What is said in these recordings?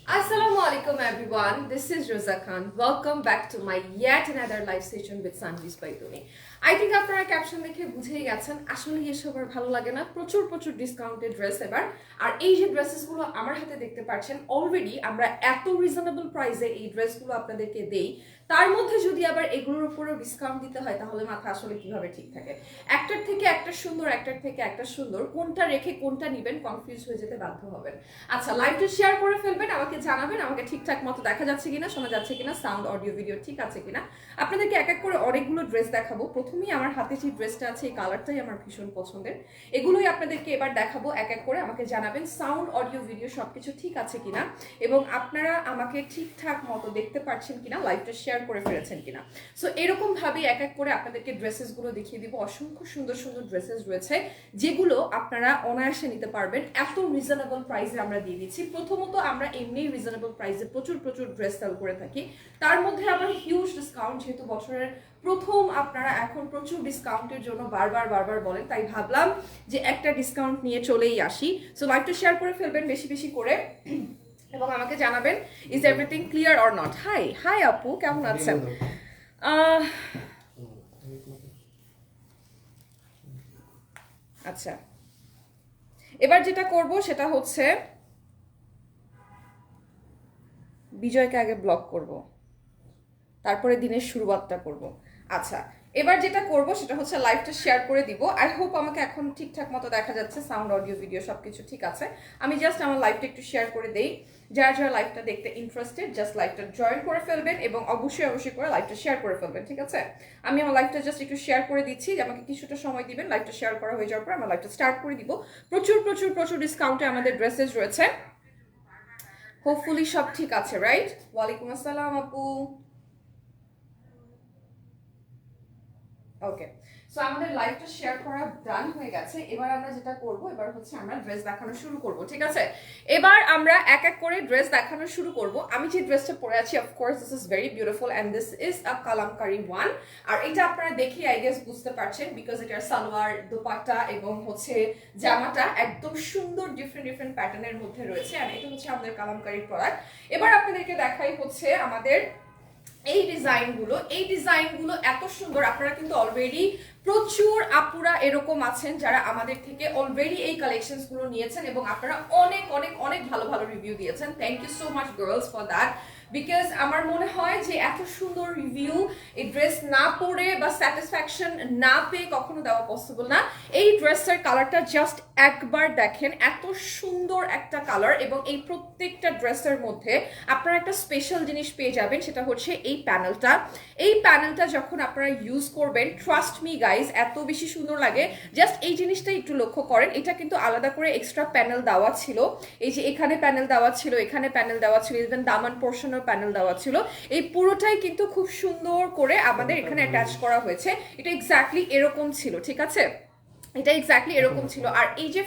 Assalamu alaikum everyone, this is Rosa Khan. Welcome back to my yet another live session with Sanvis Baituni. I think আপনারা caption দেখে বুঝেই গেছেন আসলে এসব আর ভালো লাগে না, প্রচুর প্রচুর ডিসকাউন্টেড ড্রেস এবার। আর এই যে ড্রেসেসগুলো আমার হাতে দেখতে পাচ্ছেন অলরেডি আমরা এত রিজনেবল প্রাইসে এই ড্রেসগুলো আপনাদেরকে দেই, তার মধ্যে যদি আবার এগুলোর উপরেও ডিসকাউন্ট দিতে হয় তাহলে মাথা আসলে কিভাবে ঠিক থাকে। একটার থেকে একটা সুন্দর, একটার থেকে একটা সুন্দর, কোনটা রেখে কোনটা নেবেন কনফিউজ হয়ে যেতে বাধ্য হবেন। আচ্ছা, লাইভটা শেয়ার করে ফেলবেন, আমাকে জানাবেন আমাকে ঠিকঠাক মতো দেখা যাচ্ছে কিনা, শোনা যাচ্ছে কিনা, সাউন্ড অডিও ভিডিও ঠিক আছে কিনা। আপনাদেরকে এক এক করে অনেকগুলো ড্রেস দেখাবো। প্রথমেই আমার হাতে যে ড্রেসটা আছে এই কালারটাই আমার ভীষণ পছন্দের, এগুলোই আপনাদেরকে এবার দেখাবো এক এক করে। আমাকে জানাবেন সাউন্ড অডিও ভিডিও সবকিছু ঠিক আছে কিনা এবং আপনারা আমাকে ঠিকঠাক মতো দেখতে পাচ্ছেন কিনা, লাইভটা শেয়ার করে ফেলেছেন কিনা। সো এরকম ভাবে এক এক করে আপনাদেরকে ড্রেসেস গুলো দেখিয়ে দিব। অসংখ্য সুন্দর সুন্দর ড্রেসেস রয়েছে যেগুলো আপনারা অনায়াসে নিতে পারবেন, এত রিজনেবল প্রাইসে আমরা দিয়ে দিচ্ছি। প্রথমত আমরা এমনি রিজনেবল প্রাইসে প্রচুর প্রচুর ড্রেস সেল করে থাকি, তার মধ্যে আবার হিউজ ডিসকাউন্ট, যেহেতু বছরের প্রথম আপনারা এখন প্রচুর ডিসকাউন্টের জন্য বারবার বলেন, তাই ভাবলাম যে একটা ডিসকাউন্ট নিয়ে চলেই আসি। সো লাইভটা শেয়ার করে ফেলবেন বেশি বেশি করে এবং আমাকে জানাবেন is everything clear or not. High high আপু, কেমন আছেন? আচ্ছা, এবার যেটা করব সেটা হচ্ছে বিজয়কে আগে ব্লক করব, তারপরে দিনের শুরুয়াতটা করব। আচ্ছা, এবার যেটা করব সেটা হচ্ছে লাইভটা শেয়ার করে দিব। আই হোপ আমাকে এখন ঠিকঠাক মতো দেখা যাচ্ছে, সাউন্ড অডিও ভিডিও সবকিছু ঠিক আছে। আমি জাস্ট আমার লাইভটা একটু শেয়ার করে দেই। যারা যারা লাইভটা দেখতে ইন্টারেস্টেড জাস্ট লাইভটা জয়েন করে ফেলবেন এবং অবশ্যই করে লাইভটা শেয়ার করে ফেলবেন, ঠিক আছে? আমি আমার লাইভটা জাস্ট একটু শেয়ার করে দিচ্ছি, যে আমাকে কিছুটা সময় দিবেন। লাইভটা শেয়ার করা হয়ে যাওয়ার পর আমার লাইভটা স্টার্ট করে দিব। প্রচুর প্রচুর প্রচুর ডিসকাউন্টে আমাদের ড্রেসেস রয়েছে, হোপফুলি সব ঠিক আছে, রাইট? ওয়ালাইকুম আসসালাম আপু। ওকে, সো আমাদের লাইভটা শেয়ার করা ডান হয়ে গেছে। এবার আমরা যেটা করব, এবার হচ্ছে আমরা ড্রেস দেখানো শুরু করব, ঠিক আছে? এবার আমরা এক এক করে ড্রেস দেখানো শুরু করব। আমি যে ড্রেসটা পরে আছি, of course this is very beautiful and this is a Kalamkari one. আর এটা আপনারা দেখে আই গেস বুঝতে পারছেন, বিকজ এটার সালোয়ার, দোপাট্টা এবং হচ্ছে জামাটা একদম সুন্দর ডিফারেন্ট প্যাটার্নের মধ্যে রয়েছে। আর এটা হচ্ছে আমাদের কালামকারীর প্রোডাক্ট। এবার আপনাদেরকে দেখাই হচ্ছে আমাদের এই ডিজাইনগুলো এত সুন্দর। আপনারা কিন্তু অলরেডি প্রচুর আপুরা এরকম আছেন যারা আমাদের থেকে অলরেডি এই কালেকশনস গুলো নিয়েছেন এবং আপনারা অনেক অনেক অনেক ভালো ভালো রিভিউ দিয়েছেন। Thank you so much girls for that, because আমার মনে হয় যে এত সুন্দর রিভিউ এই ড্রেস না পরে বা স্যাটিসফ্যাকশন না পেয়ে কখনো দেওয়া পসিবল না। এই ড্রেসের কালারটা জাস্ট একবার দেখেন, এত সুন্দর একটা কালার এবং এই প্রত্যেকটা ড্রেসের মধ্যে আপনারা একটা স্পেশাল জিনিস পেয়ে যাবেন, সেটা হচ্ছে এই প্যানেলটা। এই প্যানেলটা যখন আপনারা ইউজ করবেন, ট্রাস্ট মি গাইজ, এত বেশি সুন্দর লাগে। জাস্ট এই জিনিসটা একটু লক্ষ্য করেন, এটা কিন্তু আলাদা করে এক্সট্রা প্যানেল দেওয়া ছিল। এই যে এখানে প্যানেল দেওয়া ছিল, এখানে প্যানেল দেওয়া ছিল, ইভেন দামান পোর্শনের প্যানেল দেওয়া ছিল। এই পুরোটাই কিন্তু খুব সুন্দর করে আমাদের এখানে অ্যাটাচ করা হয়েছে। এটা এক্স্যাক্টলি এরকম ছিল, ঠিক আছে? এটা এক্স্যাক্টলি এরকম ছিল। আর এই যে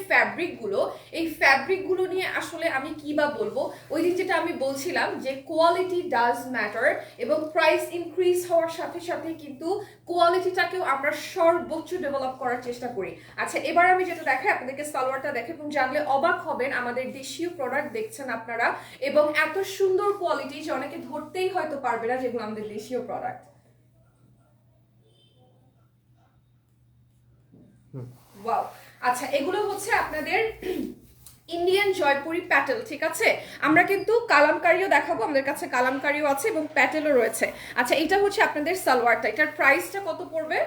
এই ফ্যাব্রিকগুলো নিয়ে আসলে আমি কি বা বলবো, ওই দিন যেটা আমি বলছিলাম যে কোয়ালিটি ডাজ ম্যাটার এবং প্রাইস ইনক্রিজ হওয়ার সাথে সাথে কিন্তু কোয়ালিটিটাকেও আমরা সর্বোচ্চ ডেভেলপ করার চেষ্টা করি। আচ্ছা, এবার আমি যেটা দেখাই আপনাদেরকে, সালোয়ারটা দেখে এবং জানলে অবাক হবেন, আমাদের দেশীয় প্রোডাক্ট দেখছেন আপনারা এবং এত সুন্দর কোয়ালিটি যে অনেকে ধরতেই হয়তো পারবে না যেগুলো আমাদের দেশীয় প্রোডাক্ট। ওয়াও, আচ্ছা, এগুলো হচ্ছে আপনাদের ইন্ডিয়ান জয়পুরি প্যাটেল, ঠিক আছে? আমরা কিন্তু কালামকারিও দেখাবো, আমাদের কাছে কালামকারিও আছে এবং প্যাটেলও রয়েছে। আচ্ছা, এটা হচ্ছে আপনাদের সালোয়ারটা, এটার প্রাইসটা কত পড়বে?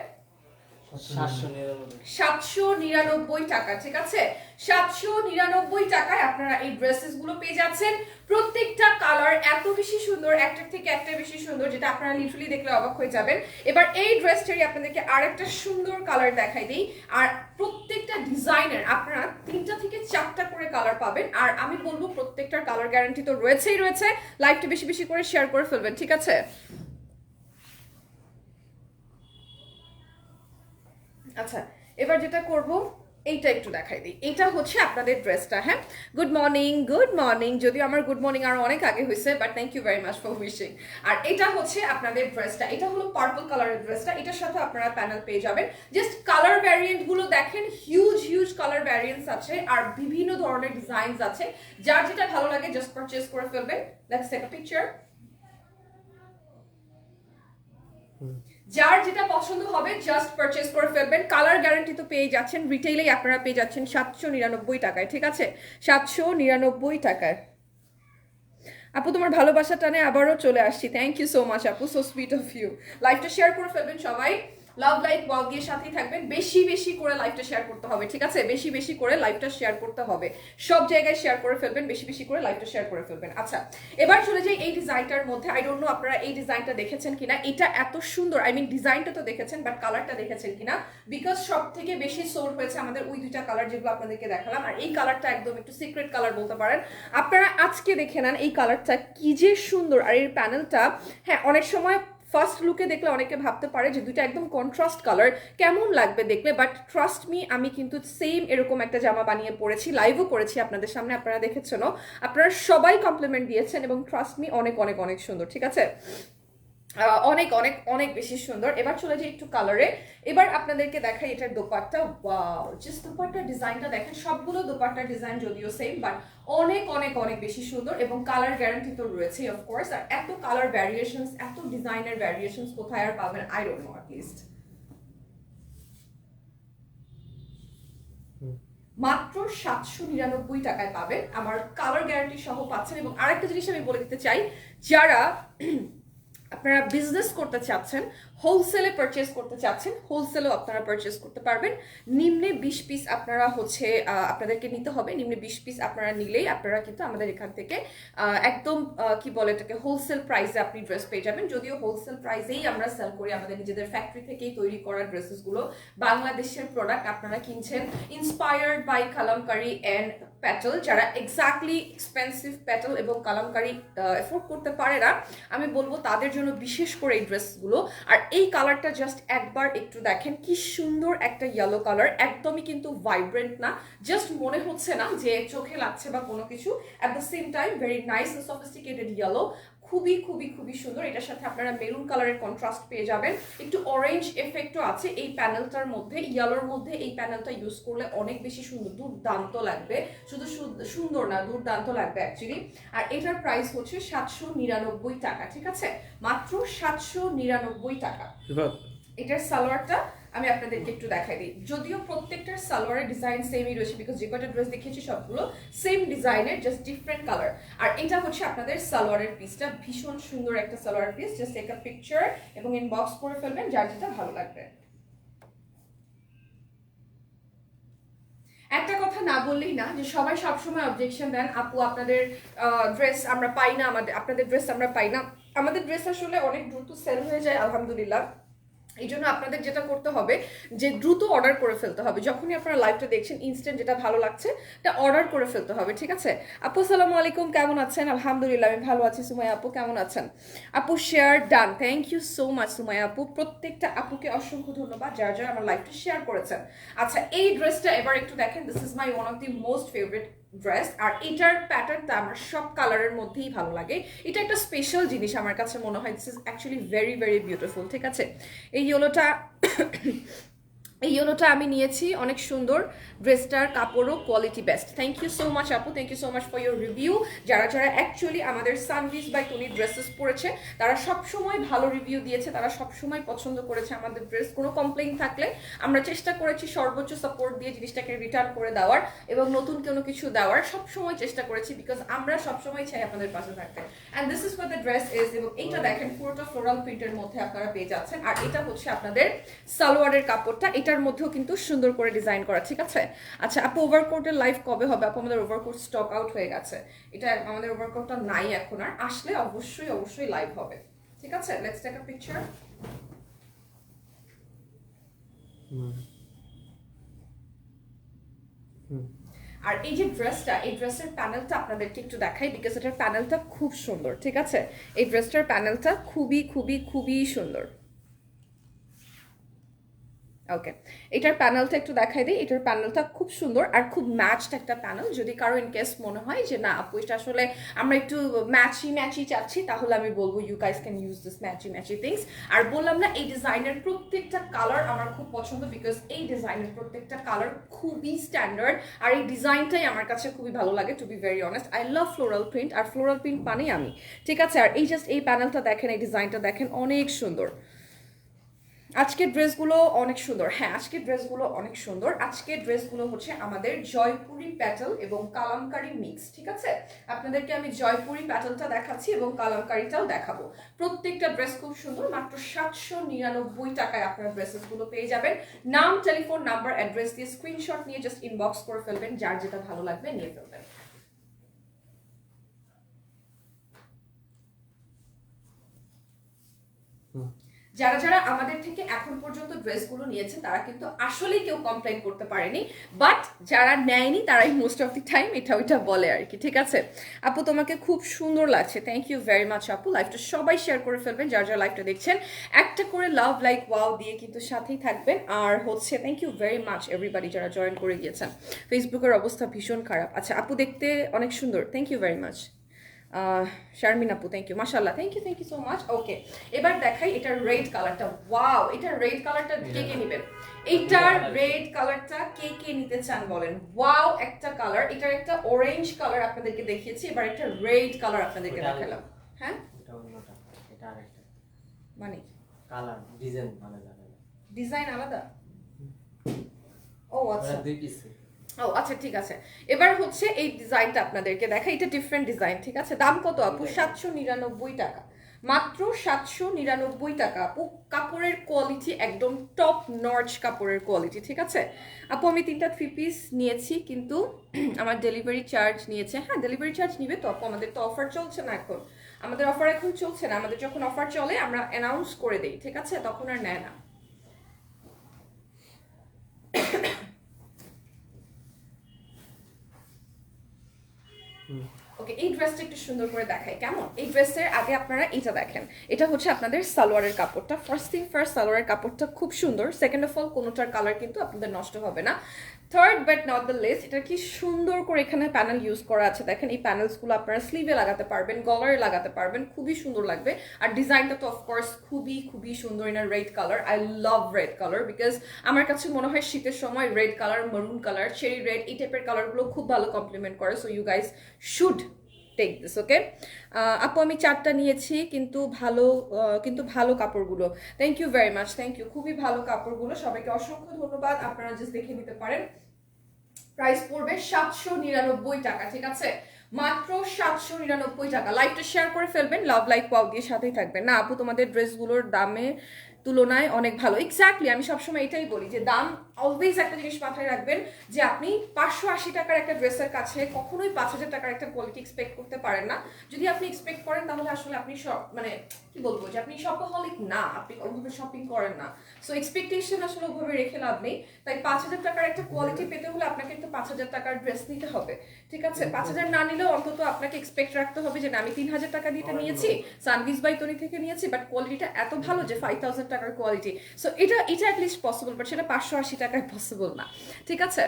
799 টাকা, ঠিক আছে? 799 টাকায় আপনারা এই ড্রেসেস গুলো পেয়ে যাচ্ছেন। প্রত্যেকটা কালার এত বেশি সুন্দর, একটার থেকে একটা বেশি সুন্দর, যেটা আপনারা লিটারালি দেখলে অবাক হয়ে যাবেন। এবার এই ড্রেসটারই আপনাদেরকে আরেকটা সুন্দর কালার দেখাই দিই। আর প্রত্যেকটা ডিজাইনের আপনারা 3টা থেকে 4টা করে কালার পাবেন। আর আমি বলবো প্রত্যেকটার কালার গ্যারান্টি তো রয়েছেই রয়েছে। লাইভটা বেশি বেশি করে শেয়ার করে ফেলবেন, ঠিক আছে? আচ্ছা, এবার যেটা করব, এইটা একটু দেখাই দিই, এটা হচ্ছে আপনাদের ড্রেসটা। হ্যাঁ, গুড মর্নিং, যদিও আমার গুড মর্নিং আর অনেক আগে হয়েছে, but thank you very much for wishing. আর এটা হচ্ছে আপনাদের ড্রেসটা, এটা হলো পার্পল কালারের ড্রেসটা, এটার সাথে আপনারা প্যানেল পেয়ে যাবেন। জাস্ট কালার ভ্যারিয়েন্ট গুলো দেখেন, হিউজ কালার ভ্যারিয়েন্টস আছে আর বিভিন্ন ধরনের ডিজাইনস আছে। যার যেটা ভালো লাগে জাস্ট পারচেজ করে ফেলবেন। Let's take a picture. যার যেটা পছন্দ হবে জাস্ট পারচেজ করে ফেলবেন। কালার গ্যারান্টি তো পেয়ে যাচ্ছেন, রিটেইলেই আপনারা পেয়ে যাচ্ছেন 799 টাকায়, ঠিক আছে, 799 টাকায়। আপু তোমার ভালোবাসা টানে আবারও চলে আসছি, থ্যাংক ইউ সো মাচ আপু, সো সুইট অফ ইউ। লাইভটা শেয়ার করে ফেলবেন সবাই, লাভ লাইক ওয়াও দিয়ে সাথেই থাকবেন। বেশি করে লাইভটা শেয়ার করতে হবে, ঠিক আছে, বেশি করে লাইভটা শেয়ার করতে হবে, সব জায়গায় শেয়ার করে ফেলবেন, বেশি করে লাইভটা শেয়ার করে ফেলবেন। আচ্ছা, এবার চলে যাই এই ডিজাইনটার মধ্যে। আই ডোন্ট নো আপনারা এই ডিজাইনটা দেখেছেন কিনা, এটা এত সুন্দর, আই মিন ডিজাইনটা তো দেখেছেন বাট কালারটা দেখেছেন কিনা, বিকজ সব থেকে বেশি সোল্ড হয়েছে আমাদের ওই দুইটা কালার যেগুলো আপনাদেরকে দেখালাম, আর এই কালারটা একদম একটু সিক্রেট কালার বলতে পারেন। আপনারা আজকে দেখে নেন এই কালারটা কি যে সুন্দর, আর এর প্যানেলটা, হ্যাঁ অনেক সময় ফার্স্ট লুকে দেখলে অনেকে ভাবতে পারে যে দুইটা একদম কন্ট্রাস্ট কালার, কেমন লাগবে দেখলে, বাট ট্রাস্ট মি আমি কিন্তু সেম এরকম একটা জামা বানিয়ে পরেছি, লাইভও করেছি আপনাদের সামনে, আপনারা দেখেছেন, আপনারা সবাই কমপ্লিমেন্ট দিয়েছেন এবং ট্রাস্ট মি অনেক সুন্দর, ঠিক আছে, অনেক বেশি সুন্দর। এবার চলে যাই একটু কালারে, এবার আপনাদেরকে দেখাই এটার দোপাট্টা। ওয়াও, জাস্ট দোপাট্টার ডিজাইনটা দেখেন, সবগুলো দোপাট্টার ডিজাইন যদিও সেম বাট অনেক বেশি সুন্দর এবং কালার গ্যারান্টি তো রয়েছে অফকোর্স। আর এত কালার ভ্যারিয়েশনস, এত ডিজাইনের ভ্যারিয়েশনস কোথায় আর পাবেন, আই ডোন্ট নো, অ্যাটলিস্ট মাত্র 799 টাকায় পাবেন, আমার কালার গ্যারান্টি সহ পাচ্ছেন। এবং আরেকটা জিনিস আমি বলে দিতে চাই, যারা আপনারা বিজনেস করতে চাচ্ছেন, হোলসেলে পারচেজ করতে চাচ্ছেন, হোলসেলেও আপনারা পারচেজ করতে পারবেন। নিম্নে 20 পিস আপনারা হচ্ছে আপনাদেরকে নিতে হবে, নিম্নে 20 পিস আপনারা নিলেই আপনারা কিন্তু আমাদের এখান থেকে একদম কি বলে এটাকে, হোলসেল প্রাইসে আপনি ড্রেস পেয়ে যাবেন। যদিও হোলসেল প্রাইসেই আমরা সেল করি, আমাদের নিজেদের ফ্যাক্টরি থেকেই তৈরি করা ড্রেসেসগুলো, বাংলাদেশের প্রোডাক্ট আপনারা কিনছেন inspired by Kalamkari and Patel. যারা এক্স্যাক্টলি এক্সপেন্সিভ প্যাটেল এবং কালামকারী এফোর্ড করতে পারে না, আমি বলবো তাদের জন্য বিশেষ করে এই ড্রেসগুলো। আর এই কালারটা জাস্ট একবার একটু দেখেন, কি সুন্দর একটা ইয়েলো কালার, একদমই কিন্তু ভাইব্রেন্ট না, জাস্ট মনে হচ্ছে না যে চোখে লাগছে বা কোনো কিছু, at the same time very nice and sophisticated yellow, খুবই সুন্দর। এটার সাথে আপনারা মেরুন কালারের কন্ট্রাস্ট পেয়ে যাবেন, একটু অরেঞ্জ এফেক্টও আছে এই প্যানেলটার মধ্যে, ইয়েলোর মধ্যে এই প্যানেলটা ইউজ করলে অনেক বেশি সুন্দর, দুর্দান্ত লাগবে, শুধু সুন্দর না, দুর্দান্ত লাগবে অ্যাকচুয়ালি। আর এটার প্রাইস হচ্ছে 799 টাকা, ঠিক আছে, মাত্র 799 টাকা। এটার সালোয়ারটা আমি আপনাদেরকে একটু দেখাই দিই, যদিও প্রত্যেকটার সালোয়ারের ডিজাইন সেমই রয়েছে, বিকজ যে কয়টা ড্রেস দেখিয়েছি সবগুলো সেম ডিজাইনের, জাস্ট ডিফারেন্ট কালার। আর এটা হচ্ছে আপনাদের সালোয়ারের পিসটা, ভীষণ সুন্দর একটা salwar piece, just take a picture এবং ইনবক্স করে ফেলবেন যার যেটা ভালো লাগবে। একটা কথা না বললেই না, যে সবাই সবসময় অবজেকশন দেন, আপু আপনাদের ড্রেস আমরা পাই না, আপনাদের ড্রেস আমরা পাই না। আমাদের ড্রেস আসলে অনেক দ্রুত সেল হয়ে যায় আলহামদুলিল্লাহ, এই জন্য আপনাদের যেটা করতে হবে যে দ্রুত অর্ডার করে ফেলতে হবে, যখনই আপনারা লাইভটা দেখছেন ইনস্ট্যান্ট যেটা ভালো লাগছে এটা অর্ডার করে ফেলতে হবে, ঠিক আছে। আপু আসসালামু আলাইকুম, কেমন আছেন? আলহামদুলিল্লাহ আমি ভালো আছি। সুমাইয়া আপু কেমন আছেন? আপু share done, thank you so much Sumaiya আপু, প্রত্যেকটা আপুকে অসংখ্য ধন্যবাদ যারা যারা আমার লাইভটা শেয়ার করেছেন। আচ্ছা, এই ড্রেসটা এবার একটু দেখেন, this is my one of the most favourite dress, আর এটার প্যাটার্নটা আমার সব কালারের মধ্যেই ভালো লাগে, এটা একটা স্পেশাল জিনিস আমার কাছে মনে হয়, this is actually very beautiful, ঠিক আছে। এই ইয়েলোটা আমি নিয়েছি, অনেক সুন্দর, ড্রেসটার কাপড়ও quality best. Thank you so much আপু, thank you so much for your review. যারা যারা অ্যাকচুয়ালি আমাদের সানভিজ বাই টনি ড্রেসেস পরেছে তারা সবসময় ভালো রিভিউ দিয়েছে, তারা সবসময় পছন্দ করেছে আমাদের ড্রেস। কোনো কমপ্লেইন থাকলে আমরা চেষ্টা করেছি সর্বোচ্চ সাপোর্ট দিয়ে জিনিসটাকে রিটার্ন করে দেওয়ার এবং নতুন কোনো কিছু দেওয়ার সবসময় চেষ্টা করেছি, বিকজ আমরা সবসময় চাই আপনাদের পাশে থাকতে। And this is what the dress is, এবং এইটা দেখেন পুরোটা ফ্লোরাল প্রিন্টের মধ্যে আপনারা পেয়ে যাচ্ছেন। আর এটা হচ্ছে আপনাদের সালোয়ারের কাপড়টা, এটার মধ্যেও কিন্তু সুন্দর করে ডিজাইন করা, ঠিক আছে। আচ্ছা আপু, ওভারকোটের লাইভ কবে হবে? আপু আমাদের ওভারকোট স্টক আউট হয়ে গেছে, এটা আমাদের ওভারকোটটা নাই এখন, আর আসলে অবশ্যই লাইভ হবে, ঠিক আছে। Let's take a picture. আর এই যে ড্রেসটা, এই ড্রেসের প্যানেলটা আপনাদেরকে একটু দেখাই, বিকজ এটার প্যানেলটা খুব সুন্দর, ঠিক আছে। এই ড্রেসটার প্যানেলটা খুবই সুন্দর। ওকে, এটার প্যানেলটা একটু দেখাই দিই। এটার প্যানেলটা খুব সুন্দর আর খুব ম্যাচড একটা প্যানেল। যদি কারো ইন কেস মনে হয় যে না আপু এটা আসলে আমরা একটু ম্যাচি চাচ্ছি, তাহলে আমি বলবো you guys can use this matchy things. আর বললাম না এই ডিজাইনের প্রত্যেকটা কালার আমার খুব পছন্দ, বিকজ এই ডিজাইনের প্রত্যেকটা কালার খুবই স্ট্যান্ডার্ড আর এই ডিজাইনটাই আমার কাছে খুবই ভালো লাগে, to be very honest. I love floral print, আর ফ্লোরাল প্রিন্ট মানেই আমি, ঠিক আছে। আর এই জাস্ট এই প্যানেলটা দেখেন, এই ডিজাইনটা দেখেন, অনেক সুন্দর। আজকের ড্রেসগুলো অনেক সুন্দর, হ্যাঁ আজকের ড্রেসগুলো অনেক সুন্দর। আজকের ড্রেসগুলো হচ্ছে আমাদের জয়পুরি প্যাটেল এবং কালামকারি মিক্স, ঠিক আছে। আপনাদেরকে আমি জয়পুরি প্যাটেলটা দেখাচ্ছি এবং কালামকারিটাও দেখাবো। প্রত্যেকটা ড্রেস খুব সুন্দর, মাত্র 799 টাকায় আপনারা ড্রেসেসগুলো পেয়ে যাবেন। নাম, টেলিফোন নাম্বার, অ্যাড্রেস দিয়ে স্ক্রিনশট নিয়ে জাস্ট ইনবক্স করে ফেলবেন, যার যেটা ভালো লাগবে নিয়ে ফেলবেন। যারা যারা আমাদের থেকে এখন পর্যন্ত ড্রেসগুলো নিয়েছে তারা কিন্তু আসলেই কেউ কমপ্লেন করতে পারেনি, বাট যারা নেয়নি তারাই মোস্ট অফ দি টাইম এটা ওইটা বলে আর কি, ঠিক আছে। আপু তোমাকে খুব সুন্দর লাগছে, থ্যাংক ইউ ভেরি মাচ আপু। লাইভটা সবাই শেয়ার করে ফেলবেন, যারা যারা লাইভটা দেখছেন একটা করে লাভ লাইক ওয়াও দিয়ে কিন্তু সাথেই থাকবেন। আর হচ্ছে thank you very much everybody যারা জয়েন করে গিয়েছেন। ফেসবুকের অবস্থা ভীষণ খারাপ। আচ্ছা আপু দেখতে অনেক সুন্দর, thank you very much. Sharmin আপু থ্যাংক ইউ, মাশাআল্লাহ, thank you so much. Okay, এবার দেখাই এটার রেড কালারটা। ওয়াও, এটার রেড কালারটা কে কে নেবেন? এইটার রেড কালারটা কে কে নিতে চান বলেন? ওয়াও একটা কালার, এটার একটা অরেঞ্জ কালার আপনাদেরকে দেখিয়েছি, এবার একটা রেড কালার আপনাদেরকে দেখালাম। হ্যাঁ এটা অন্যটা, এটা আরেকটা। মানে কালার ডিজাইন আলাদা আলাদা। ডিজাইন আলাদা? ও আচ্ছা, দুই পিস। ও আচ্ছা ঠিক আছে। এবার হচ্ছে এই ডিজাইনটা আপনাদেরকে দেখা, এটা ডিফারেন্ট ডিজাইন, ঠিক আছে। দাম কত আপু? 799 টাকা, মাত্র 799 টাকা আপু। কাপড়ের কোয়ালিটি একদম টপ নচ কাপড়ের কোয়ালিটি, ঠিক আছে আপু। আমি 3টা 3 পিস নিয়েছি, কিন্তু আমার ডেলিভারি চার্জ নিয়েছে। হ্যাঁ ডেলিভারি চার্জ নিবে তো আপু, আমাদের তো অফার চলছে না এখন, আমাদের অফার এখন চলছে না। আমাদের যখন অফার চলে আমরা অ্যানাউন্স করে দেই, ঠিক আছে, তখন আর নেয় না। ওকে, এই ড্রেসটা একটু সুন্দর করে দেখাই কেমন। এই ড্রেসের আগে আপনারা এটা দেখেন, এটা হচ্ছে আপনাদের সালোয়ারের কাপড়টা। ফার্স্ট থিং ফার্স্ট, সালোয়ারের কাপড়টা খুব সুন্দর। সেকেন্ড অফ অল, কোনোটার কালার কিন্তু আপনাদের নষ্ট হবে না। Third but not the least, এটা কি সুন্দর করে এখানে প্যানেল ইউজ করা আছে দেখেন। এই প্যানেলসগুলো আপনারা স্লিভে লাগাতে পারবেন, গলারে লাগাতে পারবেন, খুবই সুন্দর লাগবে। আর ডিজাইনটা তো অফকোর্স খুবই খুবই সুন্দর। In red colour, I love red colour, because আমার কাছে মনে হয় শীতের সময় red colour, maroon colour, cherry red, এই টাইপের কালারগুলো খুব ভালো কমপ্লিমেন্ট করে। So you guys should take this, okay. আপু আমি 4টা নিয়েছি, কিন্তু ভালো কাপড়গুলো। Thank you very much, thank you, খুবই ভালো কাপড়গুলো। সবাইকে অসংখ্য ধন্যবাদ, আপনারা জাস্ট দেখে নিতে পারেন। প্রাইস পড়বে 799 টাকা, ঠিক আছে, মাত্র 799 টাকা। লাইভটা শেয়ার করে ফেলবেন, লাভ লাইক ওয়াও দিয়ে সাথেই থাকবেন। না আপু তোমাদের ড্রেসগুলোর দামে তুলনায় অনেক ভালো, এক্স্যাক্টলি আমি সবসময় এটাই বলি যে দাম অলওয়েজ একটা জিনিস মাথায় রাখবেন, যে আপনি 580 টাকার একটা ড্রেসের কাছে কখনোই 5000 টাকার একটা কোয়ালিটি এক্সপেক্ট করতে পারেন না। যদি আপনি এক্সপেক্ট করেন তাহলে আসলে আপনি সব মানে কি বলবো, যে আপনি শপaholic না, আপনি ওইভাবে শপিং করেন না। সো এক্সপেকটেশন আসলে ওইভাবে রেখে লাভ নেই। তাই 5000 টাকার একটা কোয়ালিটি পেতে হলে আপনাকে একটা 5000 টাকার ড্রেস নিতে হবে, ঠিক আছে। 5000 না নিলেও অন্তত আপনাকে এক্সপেক্ট রাখতে হবে যে না আমি 3000 টাকা দিয়ে নিয়েছি, সানভিজ বাই তনি থেকে নিয়েছি, বাট কোয়ালিটিটা এত ভালো যে 5000 টাকার কোয়ালিটি। সো এটা অ্যাটলিস্ট পসিবল, বাট সেটা 580 টাকায় পসিবল না, ঠিক আছে।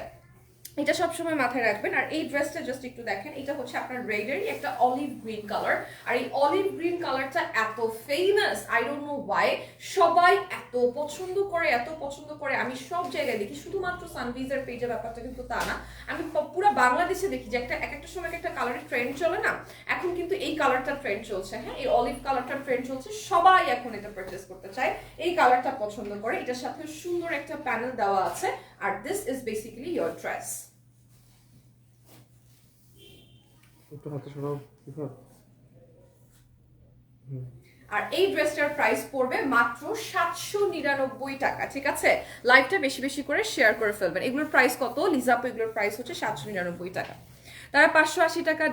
এটা সবসময় মাথায় রাখবেন। আর এই ড্রেসটা জাস্ট একটু দেখেন, এটা হচ্ছে আপনার রেডেরই একটা অলিভ গ্রিন কালার। আর এই অলিভ গ্রিন কালারটা এত famous, I don't know Y, সবাই এত পছন্দ করে। আমি সব জায়গায় দেখি, শুধুমাত্র সানভিজের পেজে ব্যাপারটা কিন্তু তা না, আমি পুরো বাংলাদেশে দেখি যে একটা সময় একটা কালারের ট্রেন্ড চলে না, এখন কিন্তু এই কালারটা ট্রেন্ড চলছে। হ্যাঁ এই অলিভ কালারটা ট্রেন্ড চলছে, সবাই এখন এটা পারচেজ করতে চায়, এই কালারটা পছন্দ করে। এটার সাথে সুন্দর একটা প্যানেল দেওয়া আছে, আর this is basically your dress. আর এই ড্রেসটার প্রাইস পড়বে মাত্র 799 টাকা, ঠিক আছে। লাইভটা বেশি বেশি করে শেয়ার করে ফেলবেন। এগুলোর প্রাইস কত লিজাপু? এগুলোর প্রাইস হচ্ছে 799 টাকা। তারা 580 টাকা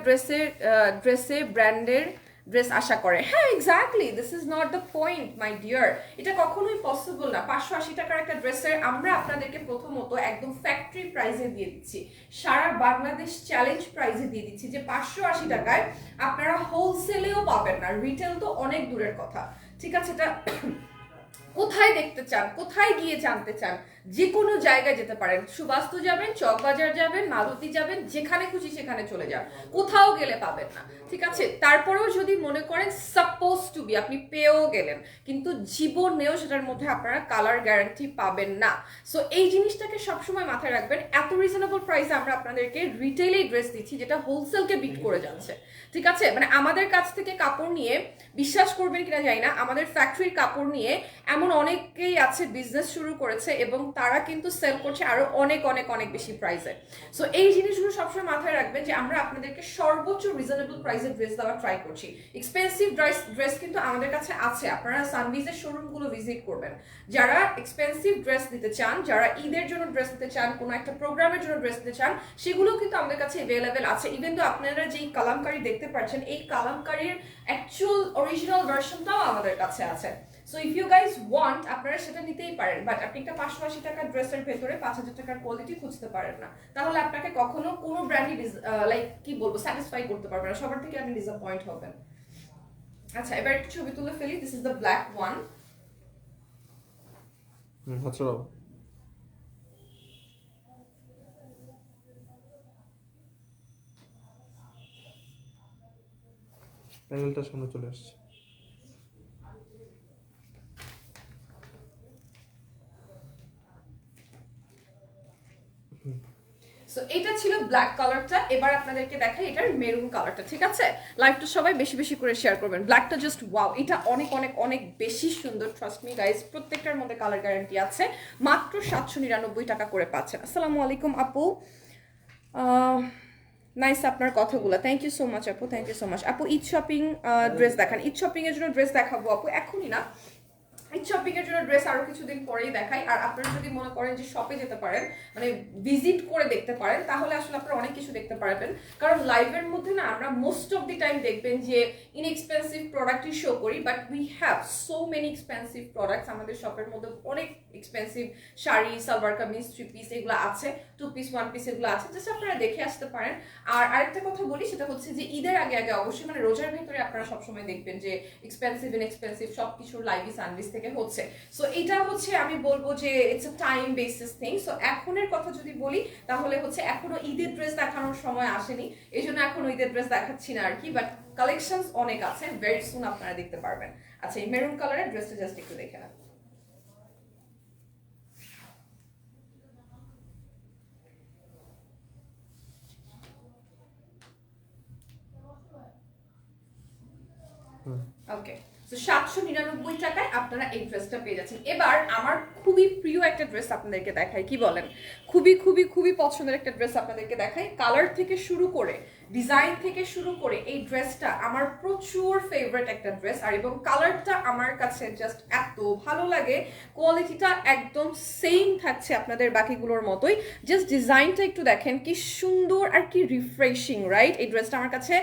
ড্রেসে ব্র্যান্ডের ড্রেস আশা করে। হ্যাঁ exactly, this is not the point my dear, এটা কখনোই পসিবল না। 580 টাকার একটা ড্রেসের আমরা আপনাদেরকে প্রথমত একদম ফ্যাক্টরি প্রাইসে দিয়ে দিচ্ছি, সারা বাংলাদেশ চ্যালেঞ্জ প্রাইসে দিয়ে দিচ্ছি, যে 580 টাকায় আপনারা হোলসেলেও পাবেন না, রিটেল তো অনেক দূরের কথা, ঠিক আছে। এটা কোথায় দেখতে চান, কোথায় গিয়ে জানতে চান, যে কোনো জায়গায় যেতে পারেন। সুবাস্তু যাবেন, চকবাজার যাবেন, মালতী যাবেন, যেখানে খুশি সেখানে চলে যান, কোথাও গেলে পাবেন না, ঠিক আছে? তারপরেও যদি মনে করেন সাপোজ টু বি আপনি পেয়েও গেলেন, কিন্তু জীবনেও সেটার মধ্যে আপনারা কালার গ্যারান্টি পাবেন না। সো এই জিনিসটাকে সবসময় মাথায় রাখবেন। এত রিজনেবল প্রাইসে আমরা আপনাদেরকে রিটেইলেই ড্রেস দিচ্ছি, যেটা হোলসেলকে বিট করে যাচ্ছে, ঠিক আছে? মানে আমাদের কাছ থেকে কাপড় নিয়ে, বিশ্বাস করবেন কিনা জানি না, আমাদের ফ্যাক্টরির কাপড় নিয়ে এমন অনেকেই আছে বিজনেস শুরু করেছে এবং তারা কিন্তু সেল করছে আরো অনেক অনেক অনেক বেশি প্রাইসে। সো এই জিনিসগুলো সবসময় মাথায় রাখবেন যে আমরা আপনাদেরকে সর্বোচ্চ রিজনেবল প্রাইসে ড্রেস দেওয়ার ট্রাই করছি। এক্সপেন্সিভ ড্রেস কিন্তু আমাদের কাছে আছে, আপনারা সানভিজের শোরুমগুলো ভিজিট করবেন। যারা এক্সপেন্সিভ ড্রেস নিতে চান, যারা ঈদের জন্য ড্রেস নিতে চান, কোনো একটা প্রোগ্রামের জন্য ড্রেস নিতে চান, সেগুলো কিন্তু আমাদের কাছে অ্যাভেলেবেল আছে। ইভেন তো আপনারা যেই কালামকারী দেখতে পাচ্ছেন, এই কালামকারীর অ্যাকচুয়াল অরিজিনাল ভার্সনটাও আমাদের কাছে আছে। So if you guys want, আপনারা সেটা নিতেই পারেন, বাট আপনি একটা 580 টাকার ড্রেসের ভেতরে 5000 টাকার কোয়ালিটি খুঁজতে পারেন না, তাহলে আপনাকে কখনো কোনো ব্র্যান্ডই লাইক কি বলবো স্যাটিসফাই করতে পারবেন না, সবার থেকে আপনি ডিসঅ্যাপয়েন্ট হবেন। আচ্ছা, এবার একটু ছবি তুলে ফেলি। This is the black one. আচ্ছা বাবা, প্যানেলটা সামনে চলে আসছে। সো এটা ছিল ব্ল্যাক কালারটা। এবার আপনাদেরকে দেখাই এটার মেরুন কালারটা, ঠিক আছে? লাইভটা সবাই বেশি বেশি করে শেয়ার করবেন। ব্ল্যাকটা জাস্ট ওয়াও, এটা অনেক অনেক অনেক বেশি সুন্দর, ট্রাস্ট মি গাইস। প্রত্যেকটার মধ্যে কালার গ্যারান্টি আছে। মাত্র 799 টাকা করে পাচ্ছেন। আসসালামু আলাইকুম আপু, নাইস আপনার কথাগুলো, থ্যাংক ইউ সো মাচ আপু, থ্যাংক ইউ সো মাচ আপু। ঈদ শপিং ড্রেস দেখান। ঈদ শপিং এর জন্য ড্রেস দেখাবো আপু, এখনই না, ঈদ শপিং এর জন্য ড্রেস আরো কিছুদিন পরেই দেখাই। আর আপনারা যদি মনে করেন যে শপে যেতে পারেন, মানে ভিজিট করে দেখতে পারেন, তাহলে আসলে আপনারা অনেক কিছু দেখতে পারবেন। কারণ লাইভের মধ্যে না আমরা মোস্ট অফ দি টাইম দেখবেন যে ইনএক্সপেন্সিভ প্রোডাক্টই শো করি, but we have so many expensive products. আমাদের শপের মধ্যে অনেক এক্সপেন্সিভ শাড়ি, সালোয়ার কামিজ, 3 পিস এগুলো আছে, 2 পিস 1 পিস এগুলো আছে, জাস্ট আপনারা দেখে আসতে পারেন। আর আরেকটা কথা বলি, সেটা হচ্ছে যে ঈদের আগে আগে অবশ্যই, মানে রোজার ভেতরে আপনারা সবসময় দেখবেন যে এক্সপেন্সিভ ইনএক্সপেন্সিভ সবকিছু লাইভি সানভিস থেকে হচ্ছে। সো এটা হচ্ছে আমি বলবো যে it's a time basis thing. So এখনের কথা যদি বলি, তাহলে হচ্ছে এখনো ঈদের ড্রেস দেখানোর সময় আসেনি, এই জন্য এখনো ঈদের ড্রেস দেখাচ্ছি না আর কি, বাট কালেকশনস অনেক আছে, ভেরি সুন আপনারা দেখতে পারবেন। আচ্ছা, এই মেরুন কালারের ড্রেসটা জাস্ট একটু দেখে নেন। ওকে, তো 799 টাকায় আপনারা এই ড্রেসটা পেয়ে যাচ্ছেন। এবার আমার খুবই প্রিয় একটা ড্রেস আপনাদেরকে দেখাই, কি বলেন? খুবই খুবই খুবই পছন্দের একটা ড্রেস আপনাদেরকে দেখাই। কালার থেকে শুরু করে, ডিজাইন থেকে শুরু করে, এই ড্রেসটা আমার প্রচুর ফেভারিট একটা ড্রেস। আর এবং কালারটা আমার কাছে জাস্ট এত ভালো লাগে, কোয়ালিটিটা একদম সেম থাকছে আপনাদের বাকিগুলোর মতোই, জাস্ট ডিজাইনটা একটু দেখেন কি সুন্দর আর কি রিফ্রেশিং, রাইট? এই ড্রেসটা আমার কাছে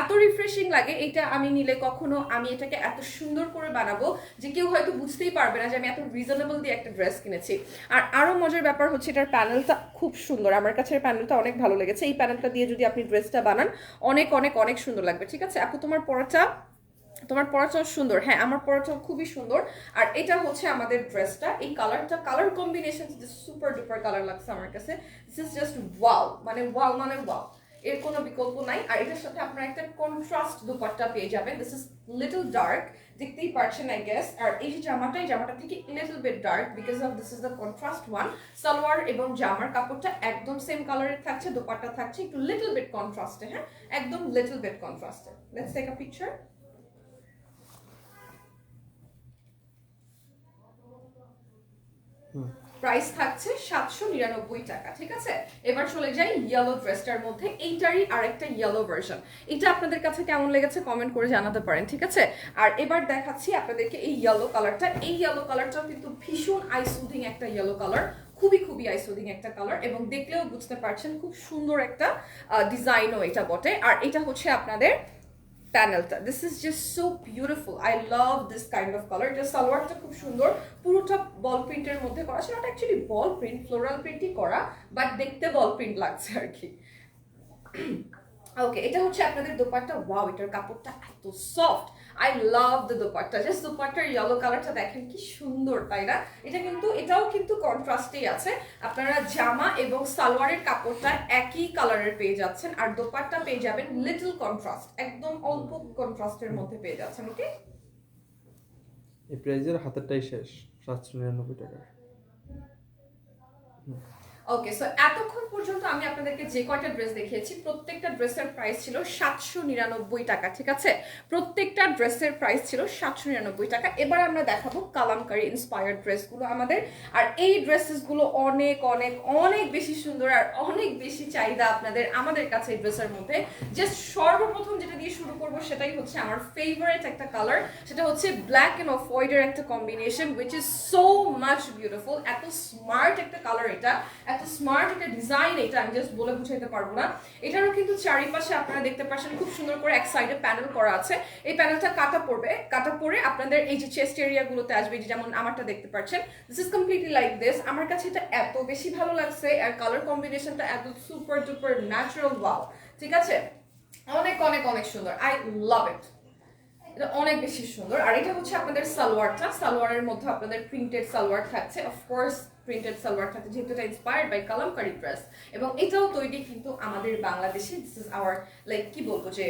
এত রিফ্রেশিং লাগে, এটা আমি নিলে কখনো আমি এটাকে এত সুন্দর করে বানাবো যে কেউ হয়তো বুঝতেই পারবে না যে আমি এত রিজনেবল দিয়ে একটা ড্রেস কিনেছি। আর আরো মজার ব্যাপার হচ্ছে এটার প্যানেলটা খুব সুন্দর, আমার কাছে এর প্যানেলটা অনেক ভালো লেগেছে। এই প্যানেলটা দিয়ে যদি আপনি ড্রেসটা বানান, অনেক অনেক অনেক সুন্দর লাগবে, ঠিক আছে আপু? তোমার পরাটাও সুন্দর, হ্যাঁ আমার পরাটাও খুবই সুন্দর। আর এটা হচ্ছে আমাদের ড্রেসটা, এই কালারটা, colour combination super duper colour লাগছে আমার কাছে। দিস ইজ জাস্ট ওয়াও, মানে ওয়াও মানে ওয়াও, এর কোনো বিকল্প নাই। আর এটার সাথে আপনারা একটা কন্ট্রাস্ট দুপাট্টা পেয়ে যাবেন। দিস ইজ লিটল ডার্ক, দেখতেই পারছেন আই গেস। আর এই যে জামাটা, এই জামাটা থেকে little bit dark because of this is the contrast one. Salwar এবং জামার কাপড়টা একদম সেম কালারের থাকছে, দুপাট্টা থাকছে একটু লিটল বিট কন্ট্রাস্টে, হ্যাঁ একদম লিটল বিট কন্ট্রাস্টে। Let's take a picture. Price থাকছে 799 টাকা, ঠিক আছে? এবার চলে যাই ইয়েলো ড্রেসটার মধ্যে, এইটারই আরেকটা ইয়েলো ভার্সন। এটা আপনাদের কাছে কেমন লেগেছে কমেন্ট করে জানাতে পারেন, ঠিক আছে? আর এবার দেখাচ্ছি আপনাদেরকে এই ইয়েলো কালারটা। এই ইয়েলো কালারটাও কিন্তু ভীষণ আই সুদিং একটা ইয়েলো কালার, খুবই খুবই আই সুদিং একটা কালার, এবং দেখলেও বুঝতে পারছেন খুব সুন্দর একটা ডিজাইনও এটা বটে। আর এটা হচ্ছে আপনাদের প্যানেলটা। This is just so beautiful, I love this kind of colour. এটা সালোয়ারটা খুব সুন্দর, পুরোটা বল প্রিন্টের মধ্যে করা, সেটা অ্যাকচুয়ালি বল প্রিন্ট, ফ্লোরাল প্রিন্টই করা, বাট দেখতে বল প্রিন্ট লাগছে আর কি। ওকে, এটা হচ্ছে আপনাদের দোপাট্টা। ওয়াও, এটার কাপড়টা এত soft, I love the dupatta. Just দোপাট্টার ইয়েলো কালারটা দেখেন কি সুন্দর, তাই না? এটাও কিন্তু কন্ট্রাস্টেই আছে। আপনারা জামা এবং সালোয়ারের কাপড়টা একই কালারের পেয়ে যাচ্ছেন, আর দোপাট্টা পেয়ে যাবেন লিটল কন্ট্রাস্ট, একদম অল্প কন্ট্রাস্টের মধ্যে পেয়ে যাচ্ছেন। ওকে, এই প্রাইজের হাতেরটাই শেষ 799 টাকা। ওকে, সো এতক্ষণ পর্যন্ত আমি আপনাদেরকে যে কয়টা ড্রেস দেখিয়েছি প্রত্যেকটা ড্রেসের প্রাইস ছিল 799 টাকা, ঠিক আছে? প্রত্যেকটা ড্রেসের প্রাইস ছিল 799 টাকা। এবার আমরা দেখাবো কালামকারী ইন্সপায়ার্ড ড্রেসগুলো আমাদের। আর এই ড্রেসেসগুলো অনেক অনেক অনেক বেশি সুন্দর আর অনেক বেশি চাহিদা আপনাদের আমাদের কাছে এই ড্রেসের মধ্যে। জাস্ট সর্বপ্রথম যেটা দিয়ে শুরু করব সেটাই হচ্ছে আমার ফেভারিট একটা কালার, সেটা হচ্ছে ব্ল্যাক এন্ড অফ হোয়াইটের একটা combination which is so much beautiful. এত স্মার্ট একটা কালার, এটা এত স্মার্ট একটা ডিজাইন, এটা আমি জাস্ট বলে বুঝাইতে পারবো না। এটারও কিন্তু চারিপাশে আপনারা দেখতে পাচ্ছেন খুব সুন্দর করে এক সাইডে প্যানেল করা আছে। এই প্যানেলটা কাটা পড়ে আপনাদের এই যে চেস্ট এরিয়া গুলোতে আসবে, যেমন আমারটা দেখতে পাচ্ছেন, this is completely like this. আমার কাছে এটা এত বেশি ভালো লাগছে, আর কালার কম্বিনেশনটা এত সুপার ডুপার ন্যাচারাল, ওয়াও, ঠিক আছে? অনেক অনেক অনেক সুন্দর, আই লাভ ইট। এটা অনেক বেশি সুন্দর। আর এটা হচ্ছে আপনাদের সালোয়ারটা, সালোয়ারের মধ্যে আপনাদের প্রিন্টেড সালোয়ার থাকছে, অফকোর্স প্রিন্টেড সালোয়ার থাকছে যেহেতু এটা ইন্সপায়ার্ড বাই কালামকারী ড্রেস, এবং এটাও তৈরি কিন্তু আমাদের বাংলাদেশে। দিস ইজ আওয়ার, লাইক কি বলবো, যে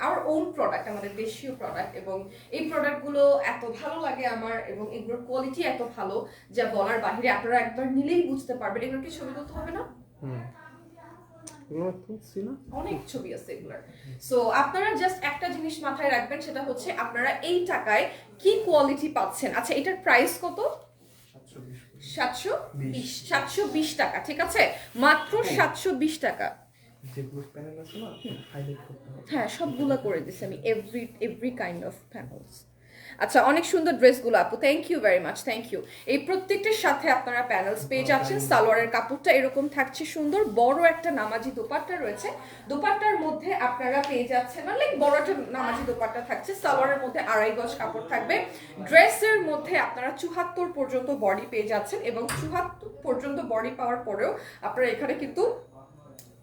আওয়ার ওন প্রোডাক্ট, আমাদের দেশীয় প্রোডাক্ট। এবং এই প্রোডাক্টগুলো এত ভালো লাগে আমার, এবং এগুলোর কোয়ালিটি এত ভালো যা বলার বাহিরে। আপনারা একবার নিলেই বুঝতে পারবেন। এগুলো কি ছবি তুলতে হবে না? অনেক ছবি আছে এগুলার। সো আপনারা জাস্ট একটা জিনিস মাথায় রাখবেন, সেটা হচ্ছে আপনারা এই টাকায় কি কোয়ালিটি পাচ্ছেন। আচ্ছা, এটার প্রাইস কত? 720 টাকা, ঠিক আছে? মাত্র 720 টাকা। হ্যাঁ, সবগুলো করে দিচ্ছি আমি, এভরি কাইন্ড অফ প্যানেলস। আচ্ছা, অনেক সুন্দর ড্রেসগুলো আপু, thank you very much, thank you. এই প্রত্যেকটার সাথে আপনারা প্যানেলস পেয়ে যাচ্ছেন। সালোয়ারের কাপড়টা এরকম থাকছে সুন্দর, বড় একটা নামাজি দোপাট্টা রয়েছে। দোপাট্টার মধ্যে আপনারা পেয়ে যাচ্ছেন, মানে বড় একটা নামাজি দোপাট্টা থাকছে। সালোয়ারের মধ্যে 2.5 গজ কাপড় থাকবে। ড্রেসের মধ্যে আপনারা 74 পর্যন্ত বডি পেয়ে যাচ্ছেন, এবং 74 পর্যন্ত বডি পাওয়ার পরেও আপনারা এখানে কিন্তু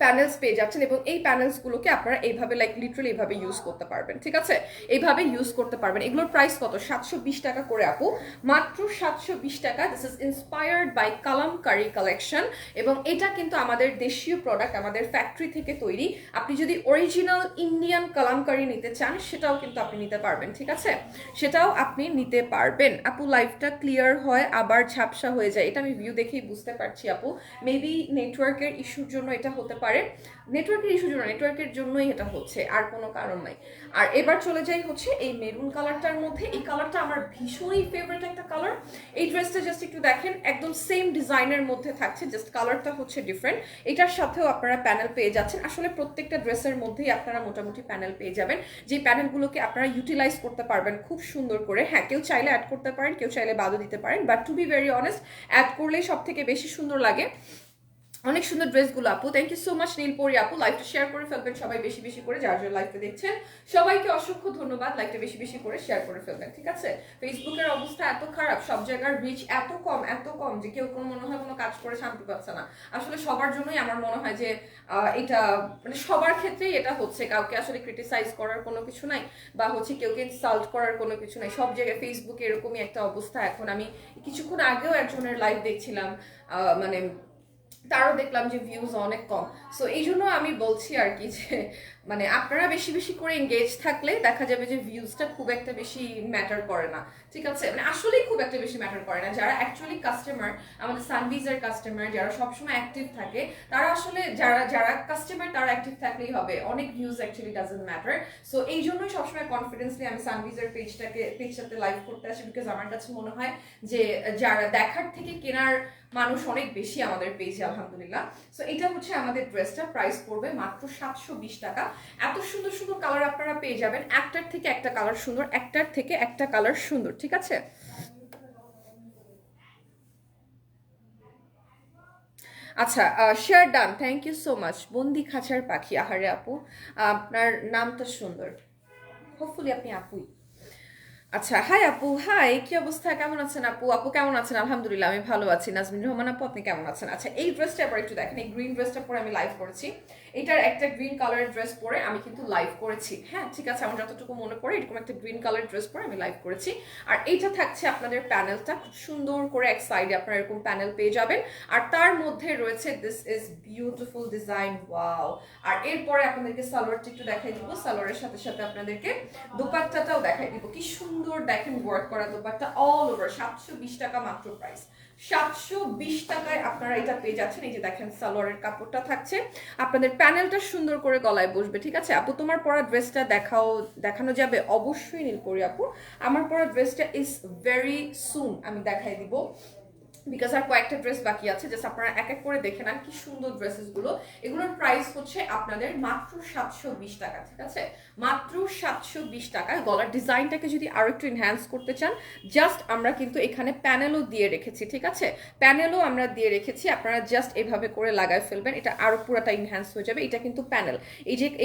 প্যানেলস পেয়ে যাচ্ছেন, এবং এই প্যানেলসগুলোকে আপনারা এইভাবে লাইক লিটারালি এইভাবে ইউজ করতে পারবেন, ঠিক আছে? এইভাবে ইউজ করতে পারবেন। এগুলোর প্রাইস কত? 720 টাকা করে আপু, মাত্র 720 টাকা। This is inspired by Kalamkari collection, এবং এটা কিন্তু আমাদের দেশীয় প্রোডাক্ট, আমাদের ফ্যাক্টরি থেকে তৈরি। আপনি যদি অরিজিনাল ইন্ডিয়ান কালামকারী নিতে চান সেটাও কিন্তু আপনি নিতে পারবেন, ঠিক আছে? সেটাও আপনি নিতে পারবেন। আপু লাইভটা ক্লিয়ার হয় আবার ঝাপসা হয়ে যায়, এটা আমি ভিউ দেখেই বুঝতে পারছি আপু। মেবি নেটওয়ার্কের ইস্যুর জন্য এটা হতে পারে, নেটওয়ার্কের ইস্যুর জন্য, নেটওয়ার্কের জন্যই এটা হচ্ছে, আর কোনো কারণ নাই। আর এবার চলে যাই হচ্ছে এই মেরুন কালারটার মধ্যে। এই কালারটা আমার ভীষণই ফেভারিট একটা কালার। এই ড্রেসটা জাস্ট একটু দেখেন, একদম সেম ডিজাইনের মধ্যে থাকছে, জাস্ট কালারটা হচ্ছে ডিফারেন্ট। এটার সাথেও আপনারা প্যানেল পেয়ে যাচ্ছেন। আসলে প্রত্যেকটা ড্রেসের মধ্যেই আপনারা মোটামুটি প্যানেল পেয়ে যাবেন, যে প্যানেলগুলোকে আপনারা ইউটিলাইজ করতে পারবেন খুব সুন্দর করে। হ্যাঁ, কেউ চাইলে অ্যাড করতে পারেন, কেউ চাইলে বাদও দিতে পারেন, but to be very honest, add করলেই সব থেকে বেশি সুন্দর লাগে। অনেক সুন্দর ড্রেসগুলো আপু, thank you so much Nilpori আপু। লাইভটা শেয়ার করে ফেলবেন সবাই বেশি বেশি করে, যার যারা লাইভটা দেখছেন সবাইকে অসংখ্য ধন্যবাদ। লাইভটা বেশি বেশি করে শেয়ার করে ফেলবেন, ঠিক আছে? ফেসবুকের অবস্থা এত খারাপ, সব জায়গার রিচ এত কম যে কেউ কোনো মনে হয় কোনো কাজ করে শান্তি পাচ্ছে না। আসলে সবার জন্যই আমার মনে হয় যে এটা মানে সবার ক্ষেত্রেই এটা হচ্ছে, কাউকে আসলে ক্রিটিসাইজ করার কোনো কিছু নাই, বা হচ্ছে কেউকে ইনসাল্ট করার কোনো কিছু নাই। সব জায়গায় ফেসবুকে এরকমই একটা অবস্থা এখন। আমি কিছুক্ষণ আগেও একজনের লাইভ দেখছিলাম, মানে তারও দেখলাম যে ভিউজ অনেক কম। সো এই জন্য আমি বলছি আর কি, যে মানে আপনারা বেশি বেশি করে এঙ্গেজ থাকলে দেখা যাবে যে ভিউজটা খুব একটা বেশি ম্যাটার করে না, ঠিক আছে? মানে আসলেই খুব একটা বেশি ম্যাটার করে না। যারা অ্যাকচুয়ালি কাস্টমার, আমাদের সানভিজের কাস্টমার, যারা সবসময় অ্যাক্টিভ থাকে, তারা আসলে যারা কাস্টমার তারা অ্যাক্টিভ থাকলেই হবে, অনেক views actually doesn't matter. So এই জন্যই সবসময় কনফিডেন্সলি আমি সানভিজের পেজটাতে লাইভ করতে আসি, বিকজ আমার কাছে মনে হয় যে যারা দেখার থেকে কেনার মানুষ অনেক বেশি আমাদের পেজে, আলহামদুলিল্লাহ। সো এটা হচ্ছে আমাদের ড্রেসটা, প্রাইস পড়বে মাত্র 720 টাকা। এত সুন্দর সুন্দর কালার আপনারা পেয়ে যাবেন, একটার থেকে একটা কালার সুন্দর, একটার থেকে একটা কালার সুন্দর, ঠিক আছে? আচ্ছা, share done, thank you so much. বন্দি খাঁচার পাখি, আহারে আপু আপনার নামটা সুন্দর, হোপফুলি আপনি আপুই। আচ্ছা, হাই আপু, হাই, কি অবস্থা, কেমন আছেন আপু? আপু কেমন আছেন? আলহামদুলিল্লাহ আমি ভালো আছি। নাজমিন রহমান আপু, আপনি কেমন আছেন? আচ্ছা, এই ড্রেসটা এবার একটু দেখেন, এই গ্রিন ড্রেসটা পরে আমি লাইভ করেছি। এটার একটা গ্রিন কালারের ড্রেস পরে আমি কিন্তু লাইভ করেছি। হ্যাঁ, ঠিক আছে, আমার যতটুকু মনে পড়ে এরকম একটা গ্রিন কালারের ড্রেস পরে আমি লাইভ করেছি। আর এইটা থাকছে আপনাদের প্যানেলটা, খুব সুন্দর করে এক সাইডে আপনারা এরকম প্যানেল পেয়ে যাবেন। আর তার মধ্যে রয়েছে this is beautiful design, wow. আর এরপরে আপনাদেরকে সালোয়ারটা একটু দেখাই দিব, সালোয়ারের সাথে সাথে আপনাদেরকে দোপাট্টাটাও দেখাই দিব। কি সুন্দর দেখেন ওয়ার্ক করা দোপাট্টা, অল ওভার। 720 টাকা মাত্র প্রাইস। 720 টাকায় আপনারা এটা পেয়ে যাচ্ছেন। এই যে দেখেন সালোয়ারের কাপড়টা থাকছে, আপনাদের প্যানেলটা সুন্দর করে গলায় বসবে। ঠিক আছে আপু, তোমার পরা ড্রেসটা দেখানো যাবে? অবশ্যই নীলপরি আপু, আমার পরা ড্রেসটা ইজ ভেরি সুন আমি দেখাই দিব, বিকজ আর কয়েকটা ড্রেস বাকি আছে। জাস্ট আপনারা এক এক করে দেখে নেন কি সুন্দর ড্রেসেস গুলো। এগুলোর প্রাইস হচ্ছে আপনাদের মাত্র 720 টাকা। ঠিক আছে, মাত্র 720 টাকায়। গলার ডিজাইনটাকে যদি আরো একটু এনহ্যান্স করতে চান, জাস্ট আমরা কিন্তু এখানে প্যানেলও দিয়ে রেখেছি। ঠিক আছে, প্যানেলও আমরা দিয়ে রেখেছি, আপনারা জাস্ট এভাবে করে লাগায় ফেলবেন, এটা আরো পুরাটা এনহ্যান্স হয়ে যাবে। এটা কিন্তু প্যানেল,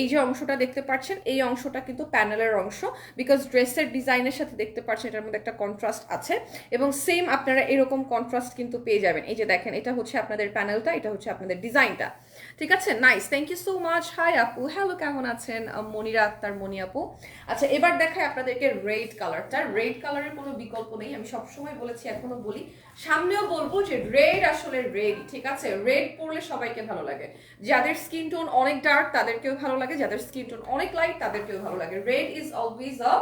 এই যে অংশটা দেখতে পাচ্ছেন, এই অংশটা কিন্তু প্যানেলের অংশ, বিকজ ড্রেসের ডিজাইনের সাথে দেখতে পাচ্ছেন এটার মধ্যে একটা কন্ট্রাস্ট আছে। এবং সেম আপনারা এরকম কন্ট্রাস্ট কিন্তু পেয়ে যাবেন। এই যে দেখেন, এটা হচ্ছে আপনাদের প্যানেলটা, এটা হচ্ছে আপনাদের ডিজাইনটা। ঠিক আছে, nice, thank you so much. Hi আপু, হ্যালো, কেমন আছেন? মনিরা আক্তার, মনি আপু। আচ্ছা, এবার দেখাই আপনাদেরকে রেড কালারটা। রেড কালারের কোনো বিকল্প নেই, আমি সবসময় বলেছি, এখনো বলি, সামনেও বলবো যে রেড আসলে রেড। ঠিক আছে, রেড পরলে সবাইকে ভালো লাগে। যাদের স্কিন টোন অনেক ডার্ক তাদেরকেও ভালো লাগে, যাদের স্কিন টোন অনেক লাইট তাদেরকেও ভালো লাগে। Red is always a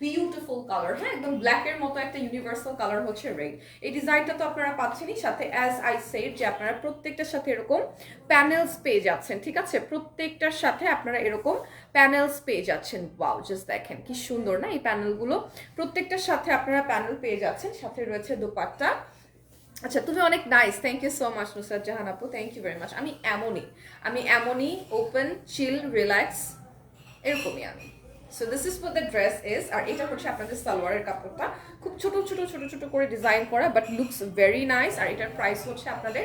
beautiful colour. হ্যাঁ, একদম ব্ল্যাকের মতো একটা ইউনিভার্সাল কালার হচ্ছে রেড। এই ডিজাইনটা তো আপনারা পাচ্ছেনই, সাথে অ্যাজ আই সেড যে আপনারা প্রত্যেকটার সাথে এরকম প্যানেলস পেয়ে যাচ্ছেন। ঠিক আছে, প্রত্যেকটার সাথে আপনারা এরকম প্যানেলস পেয়ে যাচ্ছেন। ওয়াও, জাস্ট দেখেন কি সুন্দর না এই প্যানেলগুলো। প্রত্যেকটার সাথে আপনারা প্যানেল পেয়ে যাচ্ছেন, সাথে রয়েছে দোপাট্টা। আচ্ছা, তুমি অনেক nice, thank you so much Nusrat Jahan আপু, থ্যাংক ইউ ভেরি মাচ। আমি এমনই ওপেন, চিল, রিল্যাক্স, এরকমই আমি। So this is for the dress is. আর এটা হচ্ছে আপনাদের সালোয়ারের কাপড়টা, খুব ছোট ছোট ছোট ছোট করে ডিজাইন করা, বাট লুকস ভেরি নাইস। আর এটার প্রাইস হচ্ছে আপনাদের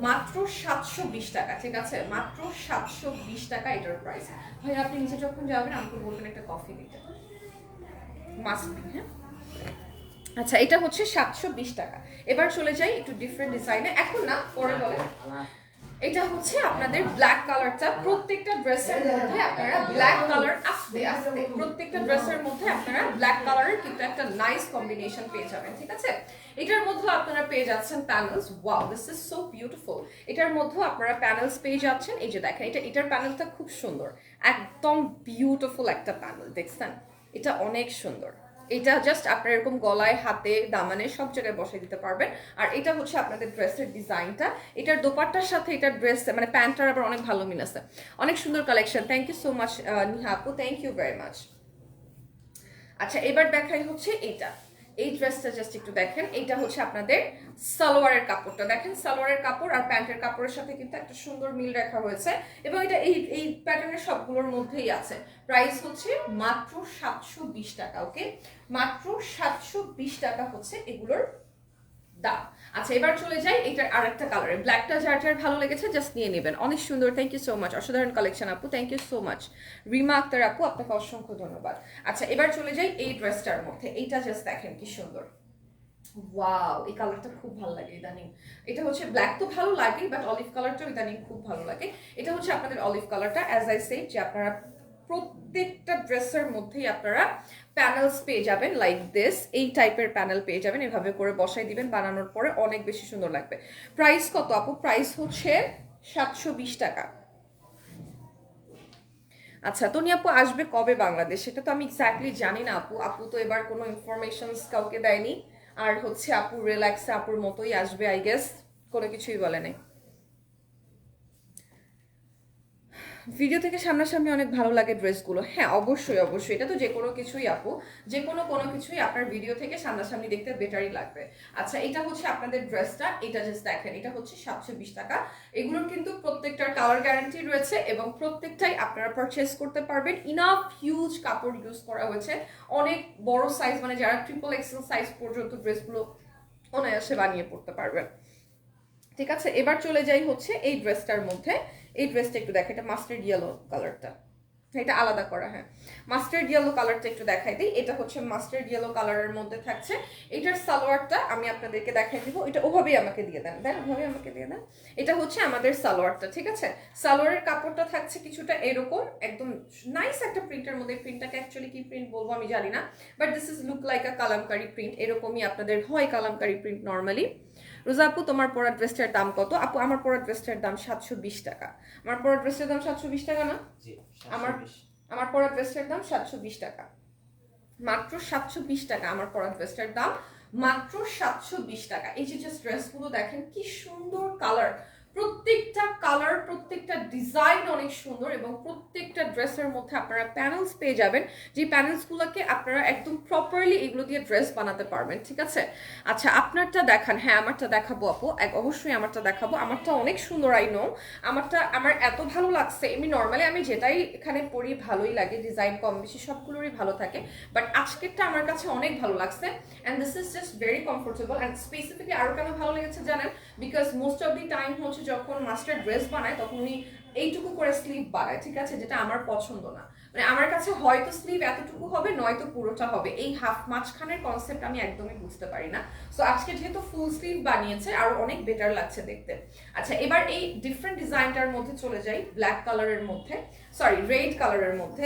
মাত্র 720 টাকা। ঠিক আছে, মাত্র 720 টাকা এটার প্রাইস। ভাই আপনি নিচে যখন যাবেন আমাকে বলবেন একটা কফি দিতে, মাস্ট বি। হ্যাঁ, আচ্ছা, এটা হচ্ছে 720 টাকা। এবার চলে যাই একটু ডিফারেন্ট ডিজাইনে, এখন না, পরে বলে। এটা হচ্ছে আপনাদের ব্ল্যাক কালারটা। প্রত্যেকটা ড্রেসের মধ্যে আপনারা ব্ল্যাক কালার, আস্তে আস্তে প্রত্যেকটা ড্রেসের মধ্যে আপনারা ব্ল্যাক কালারের কিন্তু একটা নাইস কম্বিনেশন পেয়ে যাবেন। ঠিক আছে, এটার মধ্যে আপনারা পেয়ে যাচ্ছেন panels. Wow, this is so beautiful. এটার মধ্যে আপনারা প্যানেলস পেয়ে যাচ্ছেন। এই যে দেখেন, এটার প্যানেলটা খুব সুন্দর, একদম বিউটিফুল একটা প্যানেল। দেখছেন, এটা অনেক সুন্দর। এটা জাস্ট আপনার এরকম গলায়, হাতে, দামানে সব জায়গায় বসাই দিতে পারবেন। আর এটা হচ্ছে আপনাদের ড্রেসের ডিজাইনটা। এটার দোপাট্টার সাথে এটার ড্রেস মানে প্যান্টটার আবার অনেক ভালো মিল আছে। অনেক সুন্দর collection, thank you so much Niha আপু, থ্যাংক ইউ ভেরি মাচ। আচ্ছা, এবার দেখাই হচ্ছে এইটা, এই ড্রেসটা জাস্ট একটু দেখেন। এইটা হচ্ছে আপনাদের সালোয়ারের কাপড়টা, দেখেন সালোয়ারের কাপড় আর প্যান্টের কাপড়ের সাথে কিন্তু একটা সুন্দর মিল রাখা হয়েছে, এবং এটা এই প্যাটার্নের সবগুলোর মধ্যেই আছে। প্রাইস হচ্ছে মাত্র 720 টাকা। ওকে, মাত্র 720 টাকা হচ্ছে এগুলোর দাম। আচ্ছা, এবার চলে যাই এটার আরেকটা কালারে, ব্ল্যাকটা যার যার ভালো লেগেছে জাস্ট নিয়ে নেবেন, অনেক সুন্দর। থ্যাংক ইউ সো মাচ, অসাধারণ কালেকশন আপু, thank you so much. Rima Akter আপু, আপনাকে অসংখ্য ধন্যবাদ। আচ্ছা, এবার চলে যাই এই ড্রেসটার মধ্যে। এইটা জাস্ট দেখেন কি সুন্দর, ওয়াও, এই কালারটা খুব ভালো লাগে ইদানিং। এটা হচ্ছে ব্ল্যাক তো ভালো লাগে, বাট অলিভ কালারটাও ইদানিং খুব ভালো লাগে। এটা হচ্ছে আপনাদের অলিভ কালারটা। অ্যাজ আই সেড যে আপনারা প্রত্যেকটা ড্রেসের মধ্যেই আপনারা প্যানেলস পেয়ে যাবেন, লাইক দিস, এই টাইপের প্যানেল পেয়ে যাবেন। এভাবে করে বসাই দিবেন, বানানোর পরে অনেক বেশি সুন্দর লাগবে। প্রাইস কত আপু? প্রাইস হচ্ছে 720 টাকা। আচ্ছা, তনি আপু আসবে কবে বাংলাদেশ? সেটা তো আমি এক্স্যাক্টলি জানি না আপু। আপু তো এবার কোনো ইনফরমেশনস কাউকে দেয়নি। আর হচ্ছে আপু রিল্যাক্সে আপুর মতোই আসবে, আই গেস, কোনো কিছুই বলে নাই। ভিডিও থেকে সামনাসামনি অনেক ভালো লাগে ড্রেসগুলো। হ্যাঁ, অবশ্যই অবশ্যই, এটা তো যে কোনো কিছুই আপু, যে কোনো কিছুই আপনার ভিডিও থেকে সামনাসামনি দেখতে বেটারই লাগবে। আচ্ছা, এটা হচ্ছে আপনাদের ড্রেসটা, এটা জাস্ট দেখেন, এটা হচ্ছে 720 টাকা। এগুলোর কিন্তু প্রত্যেকটার কালার গ্যারান্টি রয়েছে, এবং প্রত্যেকটাই আপনারা পারচেস করতে পারবেন। ইনাফ হিউজ কাপড় ইউজ করা হয়েছে, অনেক বড় সাইজ, মানে যারা XXL সাইজ পর্যন্ত ড্রেসগুলো অনায়াসে বানিয়ে পড়তে পারবেন। ঠিক আছে, এবার চলে যাই হচ্ছে এই ড্রেসটার মধ্যে। এই ড্রেসটা একটু দেখেন, এটা মাস্টার্ড ইয়েলো কালারটা। এটা আলাদা করা, হ্যাঁ। মাস্টার্ড ইয়েলো কালারটা একটু দেখাই দিই। এটা হচ্ছে মাস্টার্ড ইয়েলো কালারের মধ্যে থাকছে। এটার সালোয়ারটা আমি আপনাদেরকে দেখাই দিব। এটা ওভাবেই আমাকে দিয়ে দেন, ওভাবেই আমাকে দিয়ে দেন। এটা হচ্ছে আমাদের সালোয়ারটা, ঠিক আছে। সালোয়ারের কাপড়টা থাকছে কিছুটা এরকম, একদম নাইস একটা প্রিন্টের মধ্যে। প্রিন্টটাকে অ্যাকচুয়ালি কি প্রিন্ট বলবো আমি জানি না, but this is look like a Kalamkari print. এরকমই আপনাদের হয় কালামকারী প্রিন্ট নর্মালি। রোজা আপু, তোমার পরা ড্রেসটার দাম কত? আপু, আমার পরা ড্রেসটার দাম 720 টাকা। আমার পরা ড্রেসটার দাম 720 টাকা না? জি, আমার 720 আমার পরা ড্রেসটার দাম 720 টাকা, মাত্র 720 টাকা। আমার পরা ড্রেসটার দাম মাত্র 720 টাকা। এই যে জাস্ট ড্রেসগুলো দেখেন কি সুন্দর কালার, প্রত্যেকটা কালার, প্রত্যেকটা ডিজাইন অনেক সুন্দর, এবং প্রত্যেকটা ড্রেসের মধ্যে আপনারা প্যানেলস পেয়ে যাবেন, যে প্যানেলসগুলোকে আপনারা একদম প্রপারলি এগুলো দিয়ে ড্রেস বানাতে পারবেন, ঠিক আছে। আচ্ছা, আপনারটা দেখান। হ্যাঁ, আমারটা দেখাবো আপু, অবশ্যই আমারটা দেখাবো। আমারটা অনেক সুন্দর, আই নো। আমার এত ভালো লাগছে। এমনি নর্মালি আমি যেটাই এখানে পরি ভালোই লাগে, ডিজাইন কম বেশি সবগুলোরই ভালো থাকে, বাট আজকেরটা আমার কাছে অনেক ভালো লাগছে। And this is just very comfortable. And specifically আরও কেন ভালো লেগেছে জানেন? Because most of the time হচ্ছে যখন মাস্টার ড্রেস বানায় তখন উনি এইটুকু করে স্লিভ বানায়, ঠিক আছে, যেটা আমার পছন্দ না। মানে আমার কাছে হয়তো স্লিভ এতটুকু হবে, নয়তো পুরোটা হবে। এই হাফ মাঝখানের কনসেপ্ট আমি একদমই বুঝতে পারি না। সো আজকে যেহেতু ফুল স্লিভ বানিয়েছে, আর অনেক বেটার লাগছে দেখতে। আচ্ছা, এবার এই ডিফারেন্ট ডিজাইনটার মধ্যে চলে যাই, ব্ল্যাক কালারের মধ্যে, সরি রেড কালারের মধ্যে,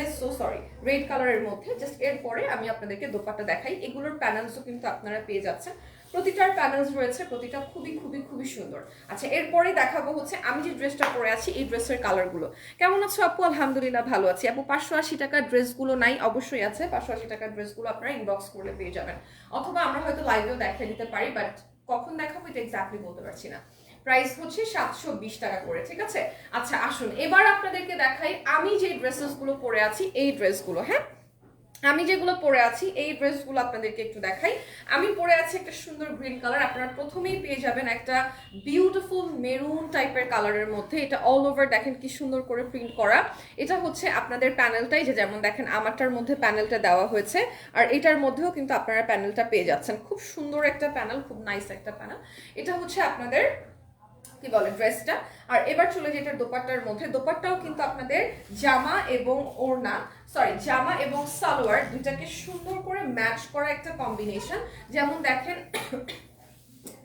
রেড কালারের মধ্যে। জাস্ট এরপরে আমি আপনাদেরকে দোপাট্টা দেখাই। এগুলোর প্যানেলসও কিন্তু আপনারা পেয়ে যাচ্ছেন, প্রতিটার প্যানেলস রয়েছে, প্রতিটা খুবই খুবই খুবই সুন্দর। আচ্ছা, এরপরে দেখাবো হচ্ছে আমি যে ড্রেসটা পরে আছি এই ড্রেসের কালারগুলো। কেমন আছো আপু? আলহামদুলিল্লাহ ভালো আছি আপু। 580 টাকার ড্রেসগুলো নাই? অবশ্যই আছে। 580 টাকার ড্রেসগুলো আপনারা ইনবক্স করলে পেয়ে যাবেন, অথবা আমরা হয়তো লাইভেও দেখিয়ে দিতে পারি, বাট কখন দেখাবো এটা এক্স্যাক্টলি বলতে পারছি না। প্রাইস হচ্ছে 720 টাকা করে, ঠিক আছে। আচ্ছা, আসুন এবার আপনাদেরকে দেখাই আমি যে ড্রেসেসগুলো পরে আছি, এই ড্রেসগুলো। হ্যাঁ, আমি যেগুলো পরে আছি এই ড্রেসগুলো আপনাদেরকে একটু দেখাই। আমি পরে আছি একটা সুন্দর গ্রিন কালার। আপনারা প্রথমেই পেয়ে যাবেন একটা বিউটিফুল মেরুন টাইপের কালারের মধ্যে। এটা অল ওভার দেখেন কি সুন্দর করে প্রিন্ট করা। এটা হচ্ছে আপনাদের প্যানেলটাই, যে যেমন দেখেন আমারটার মধ্যে প্যানেলটা দেওয়া হয়েছে, আর এটার মধ্যেও কিন্তু আপনারা প্যানেলটা পেয়ে যাচ্ছেন। খুব সুন্দর একটা প্যানেল, খুব নাইস একটা প্যানেল। এটা হচ্ছে আপনাদের কি বলে ড্রেসটা। আর এবার চলে যেটা দোপাট্টার মধ্যে, দোপাট্টাও কিন্তু আপনাদের জামা এবং ওড়না, জামা এবং সালোয়ার দুটাকে সুন্দর করে ম্যাচ করা একটা কম্বিনেশন। যেমন দেখেন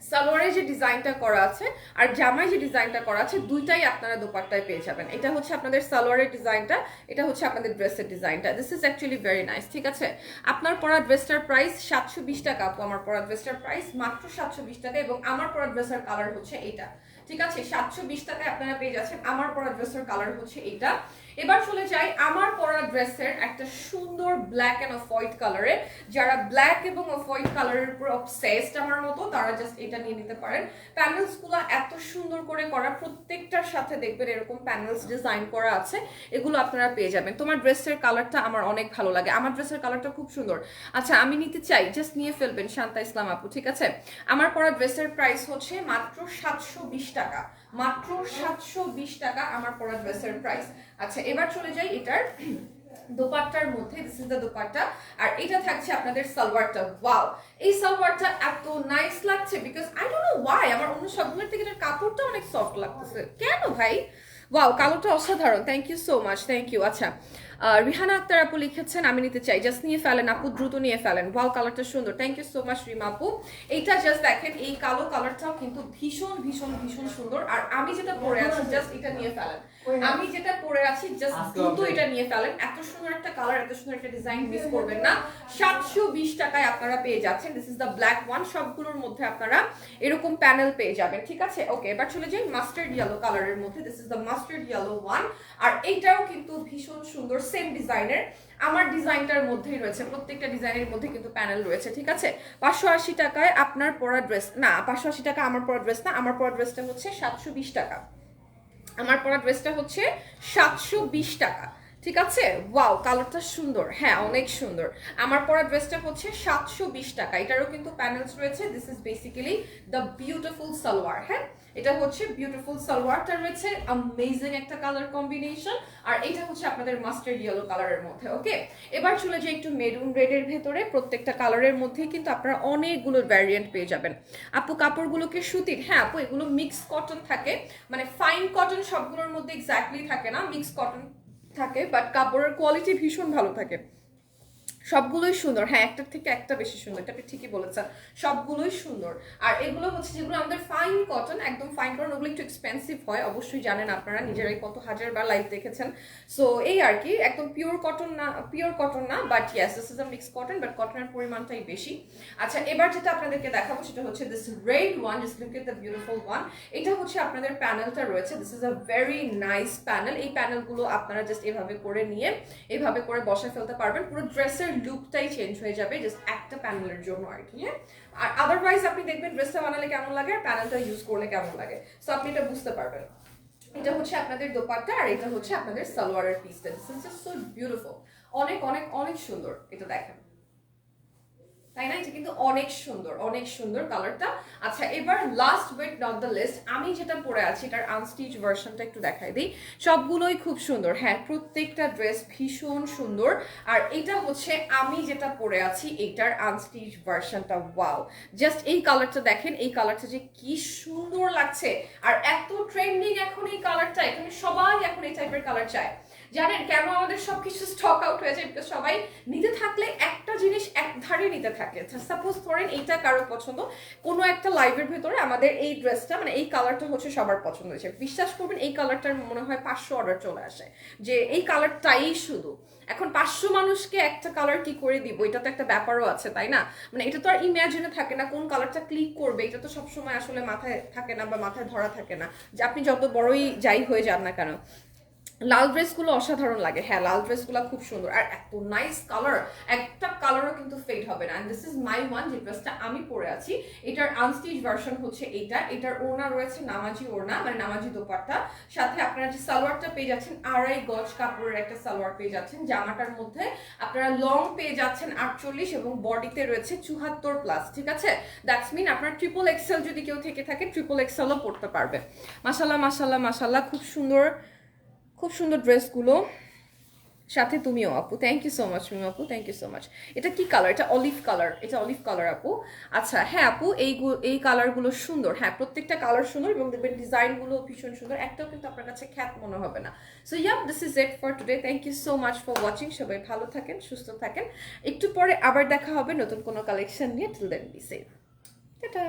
সালোয়ারে যে ডিজাইনটা করা আছে আর জামায় যে ডিজাইনটা করা আছে, দুইটাই আপনারা দোপাট্টায় পেয়ে যাবেন। এটা হচ্ছে আপনাদের সালোয়ারের ডিজাইনটা, এটা হচ্ছে আপনাদের ড্রেসের ডিজাইনটা। This is actually very nice, ঠিক আছে। আপনার পরা ড্রেসটার প্রাইস 720 টাকা আপু। আমার পরা ড্রেসটার প্রাইস মাত্র 720 টাকা, এবং আমার পরা ড্রেসের কালার হচ্ছে এইটা, ঠিক আছে। 720 টাকায় আপনারা পেয়ে যাচ্ছেন। আমার পরা ড্রেসের কালার হচ্ছে এইটা। এবার চলে যাই আমার পরা ড্রেসের একটা সুন্দর ব্ল্যাক এন্ড অফ হোয়াইট কালারে। যারা ব্ল্যাক এবং অফ হোয়াইট কালারের উপর অবসেসড আমার মতো, তারা জাস্ট এটা নিয়ে নিতে পারেন। প্যানেলসগুলো এত সুন্দর করে করা, প্রত্যেকটার সাথে দেখবেন এরকম প্যানেলস ডিজাইন করা আছে, এগুলো আপনারা পেয়ে যাবেন। তোমার ড্রেসের কালারটা আমার অনেক ভালো লাগে, আমার ড্রেসের কালারটা খুব সুন্দর। আচ্ছা, আমি নিতে চাই, জাস্ট নিয়ে ফেলবেন শান্তা ইসলাম আপু, ঠিক আছে। আমার পরা ড্রেসের প্রাইস হচ্ছে মাত্র 720 টাকা, মাত্র 720 টাকা আমার পরা ড্রেসের প্রাইস। আচ্ছা, এবার চলে যাই এটার দোপাট্টার মধ্যে। দিস ইজ দ্য দোপাট্টা, আর এটা থাকছে আপনাদের সালোয়ারটা। ওয়াও, এই সালোয়ারটা এত নাইস লাগছে, because I don't know Y আমার অন্য সবগুলোর থেকে এটার কাপড়টা অনেক সফট লাগতেছে কেন ভাই। ওয়াও, কালোটা অসাধারণ, thank you so much, thank you. আচ্ছা, রিহানা আক্তার আপু লিখেছেন আমি নিতে চাই, জাস্ট নিয়ে ফেলেন আপু, দ্রুত নিয়ে ফেলেন। ওয়াও, কালারটা সুন্দর, thank you so much Rima আপু। এইটা জাস্ট দেখেন, এই কালো কালারটাও কিন্তু ভীষণ ভীষণ ভীষণ সুন্দর। আর আমি যেটা পরে আছি জাস্ট এটা নিয়ে ফেলেন, আমি যেটা পরে আছি জাস্ট দ্রুত এটা নিয়ে ফেলেন। এত সুন্দর একটা কালার, এত সুন্দর একটা ডিজাইন মিস করবেন না। 720 টাকায় আপনারা পেয়ে যাচ্ছেন। This is the black one. সবগুলোর মধ্যে আপনারা এরকম প্যানেল পেয়ে যাবেন, ঠিক আছে। ওকে, এবার চলে যাই মাস্টার্ড ইয়েলো কালারের মধ্যে। This is the mustard yellow one, আর এইটাও কিন্তু ভীষণ সুন্দর, সেম ডিজাইনের। আমার ডিজাইনটার মধ্যেই রয়েছে, প্রত্যেকটা ডিজাইনের মধ্যে কিন্তু প্যানেল রয়েছে, ঠিক আছে। 580 টাকায় আপনার পরা ড্রেস, না 580 টাকা আমার পরা ড্রেস না, আমার পরা ড্রেসটা হচ্ছে 720 টাকা। আমার পরা ড্রেসটা হচ্ছে 720 টাকা, ঠিক আছে। ওয়াও, কালারটা সুন্দর, হ্যাঁ অনেক সুন্দর। আমার পরা ড্রেসটা হচ্ছে 720 টাকা। এটারও কিন্তু প্যানেলস রয়েছে। This is basically the beautiful salwar. হ্যাঁ, এটা হচ্ছে বিউটিফুল সালোয়ারটা রয়েছে, অ্যামেজিং একটা কালার কম্বিনেশন। আর এটা হচ্ছে আপনাদের মাস্টার্ড ইয়েলো কালারের মধ্যে। ওকে, এবার চলে যাই একটু মেরুন রেডের ভেতরে। প্রত্যেকটা কালারের মধ্যেই কিন্তু আপনারা অনেকগুলো ভ্যারিয়েন্ট পেয়ে যাবেন। আপু, কাপড়গুলোকে সুতির? হ্যাঁ আপু, এগুলো মিক্স কটন থাকে, মানে ফাইন কটন সবগুলোর মধ্যে এক্স্যাক্টলি থাকে না, মিক্স কটন থাকে, বাট কাপড়ের কোয়ালিটি ভীষণ ভালো থাকে। সবগুলোই সুন্দর, হ্যাঁ একটার থেকে একটা বেশি সুন্দর, এটা আপনি ঠিকই বলেছেন, সবগুলোই সুন্দর। আর এগুলো হচ্ছে যেগুলো আমাদের ফাইন কটন, একদম ফাইন কটন, ওগুলো একটু এক্সপেন্সিভ হয়, অবশ্যই জানেন আপনারা, নিজেরাই কত হাজারবার লাইভ দেখেছেন। সো এই আর কি, একদম পিওর কটন না, but yes this is a mix cotton, but কটনের পরিমাণটাই বেশি। আচ্ছা এবার যেটা আপনাদেরকে দেখাবো সেটা হচ্ছে this red one, just look at the beautiful one. এটা হচ্ছে আপনাদের প্যানেলটা রয়েছে, this is a very nice panel. এই প্যানেলগুলো আপনারা জাস্ট এভাবে করে নিয়ে এভাবে করে বসায় ফেলতে পারবেন, পুরো ড্রেসের লুকটাই চেঞ্জ হয়ে যাবে জাস্ট একটা প্যানেলের জন্য আর কি। হ্যাঁ, আর আদারওয়াইজ আপনি দেখবেন ড্রেসটা বানালে কেমন লাগে আর প্যানেলটা ইউজ করলে কেমন লাগে, সো আপনি এটা বুঝতে পারবেন। এটা হচ্ছে আপনাদের দোপাট্টা আর এটা হচ্ছে আপনাদের সালোয়ারের পিসটা, this is just so beautiful, অনেক অনেক অনেক সুন্দর। এটা দেখেন, তাই না? এটা কিন্তু অনেক সুন্দর, অনেক সুন্দর কালারটা। আচ্ছা এবার last but not the list, আমি যেটা পরে আছি এটার আনস্টিচ ভার্সনটা একটু দেখাই দিই। সবগুলোই খুব সুন্দর, হ্যাঁ প্রত্যেকটা ড্রেস ভীষণ সুন্দর। আর এটা হচ্ছে আমি যেটা পরে আছি এটার আনস্টিচ ভার্সনটা, ওয়াও জাস্ট এই কালারটা দেখেন, এই কালারটা যে কি সুন্দর লাগছে, আর এত ট্রেন্ডিং এখন এই কালারটা, এখানে সবাই এখন এই টাইপের কালার চায়। জানেন কেন আমাদের সবকিছু স্টক আউট হয়ে যায়? বিকজ সবাই নিতে থাকলে একটা জিনিস এক ধারে নিতে থাকে। সাপোজ ধরেন এইটা কারো পছন্দ, কোনো একটা লাইভের ভেতরে আমাদের এই ড্রেসটা মানে এই কালারটা হচ্ছে সবার পছন্দ হয়েছে, বিশ্বাস করবেন এই কালারটার মনে হয় 500 অর্ডার চলে আসে যে এই কালারটাই শুধু। এখন 500 মানুষকে একটা কালার কি করে দিব, এটা তো একটা ব্যাপারও আছে তাই না? মানে এটা তো আর ইমাজিনে থাকে না কোন কালারটা ক্লিক করবে, এটা তো সবসময় আসলে মাথায় থাকে না বা মাথায় ধরা থাকে না, যে আপনি যত বড়ই যাই হয়ে যান না কেন। লাল ড্রেসগুলো অসাধারণ লাগে, হ্যাঁ লাল ড্রেসগুলো খুব সুন্দর আর এত নাইস কালার, একটা কালারও কিন্তু ফেড হবে না। দিস ইজ মাই ওয়ান, যে ড্রেসটা আমি পরে আছি এটার আনস্টিচ ভার্সন হচ্ছে এইটা। এটার ওড়না রয়েছে নামাজি ওড়না, মানে নামাজি দোপাট্টা, সাথে আপনারা যে সালোয়ারটা পেয়ে যাচ্ছেন 2.5 গজ কাপড়ের একটা সালোয়ার পেয়ে যাচ্ছেন। জামাটার মধ্যে আপনারা লং পেয়ে যাচ্ছেন 48 এবং বডিতে রয়েছে 74+, ঠিক আছে? দ্যাটস মিন আপনার ট্রিপল এক্সেল যদি কেউ থেকে থাকে ট্রিপল এক্সেলও পড়তে পারবে। মাশাল্লাহ মাশাল্লাহ মাশাল্লাহ, খুব সুন্দর খুব সুন্দর ড্রেসগুলো, সাথে তুমিও আপু, থ্যাংক ইউ সো মাচ মিমি আপু, থ্যাংক ইউ সো মাচ। এটা কি কালার? এটা অলিভ কালার, এটা অলিভ কালার আপু। আচ্ছা হ্যাঁ আপু এই কালারগুলো সুন্দর, হ্যাঁ প্রত্যেকটা কালার সুন্দর এবং দেখবেন ডিজাইনগুলো ভীষণ সুন্দর, একটাও কিন্তু আপনার কাছে খ্যাত মনে হবে না। So yeah this is it for today, thank you so much for watching. সবাই ভালো থাকেন, সুস্থ থাকেন, একটু পরে আবার দেখা হবে নতুন কোনো কালেকশন নিয়ে। Till then be safe, tata.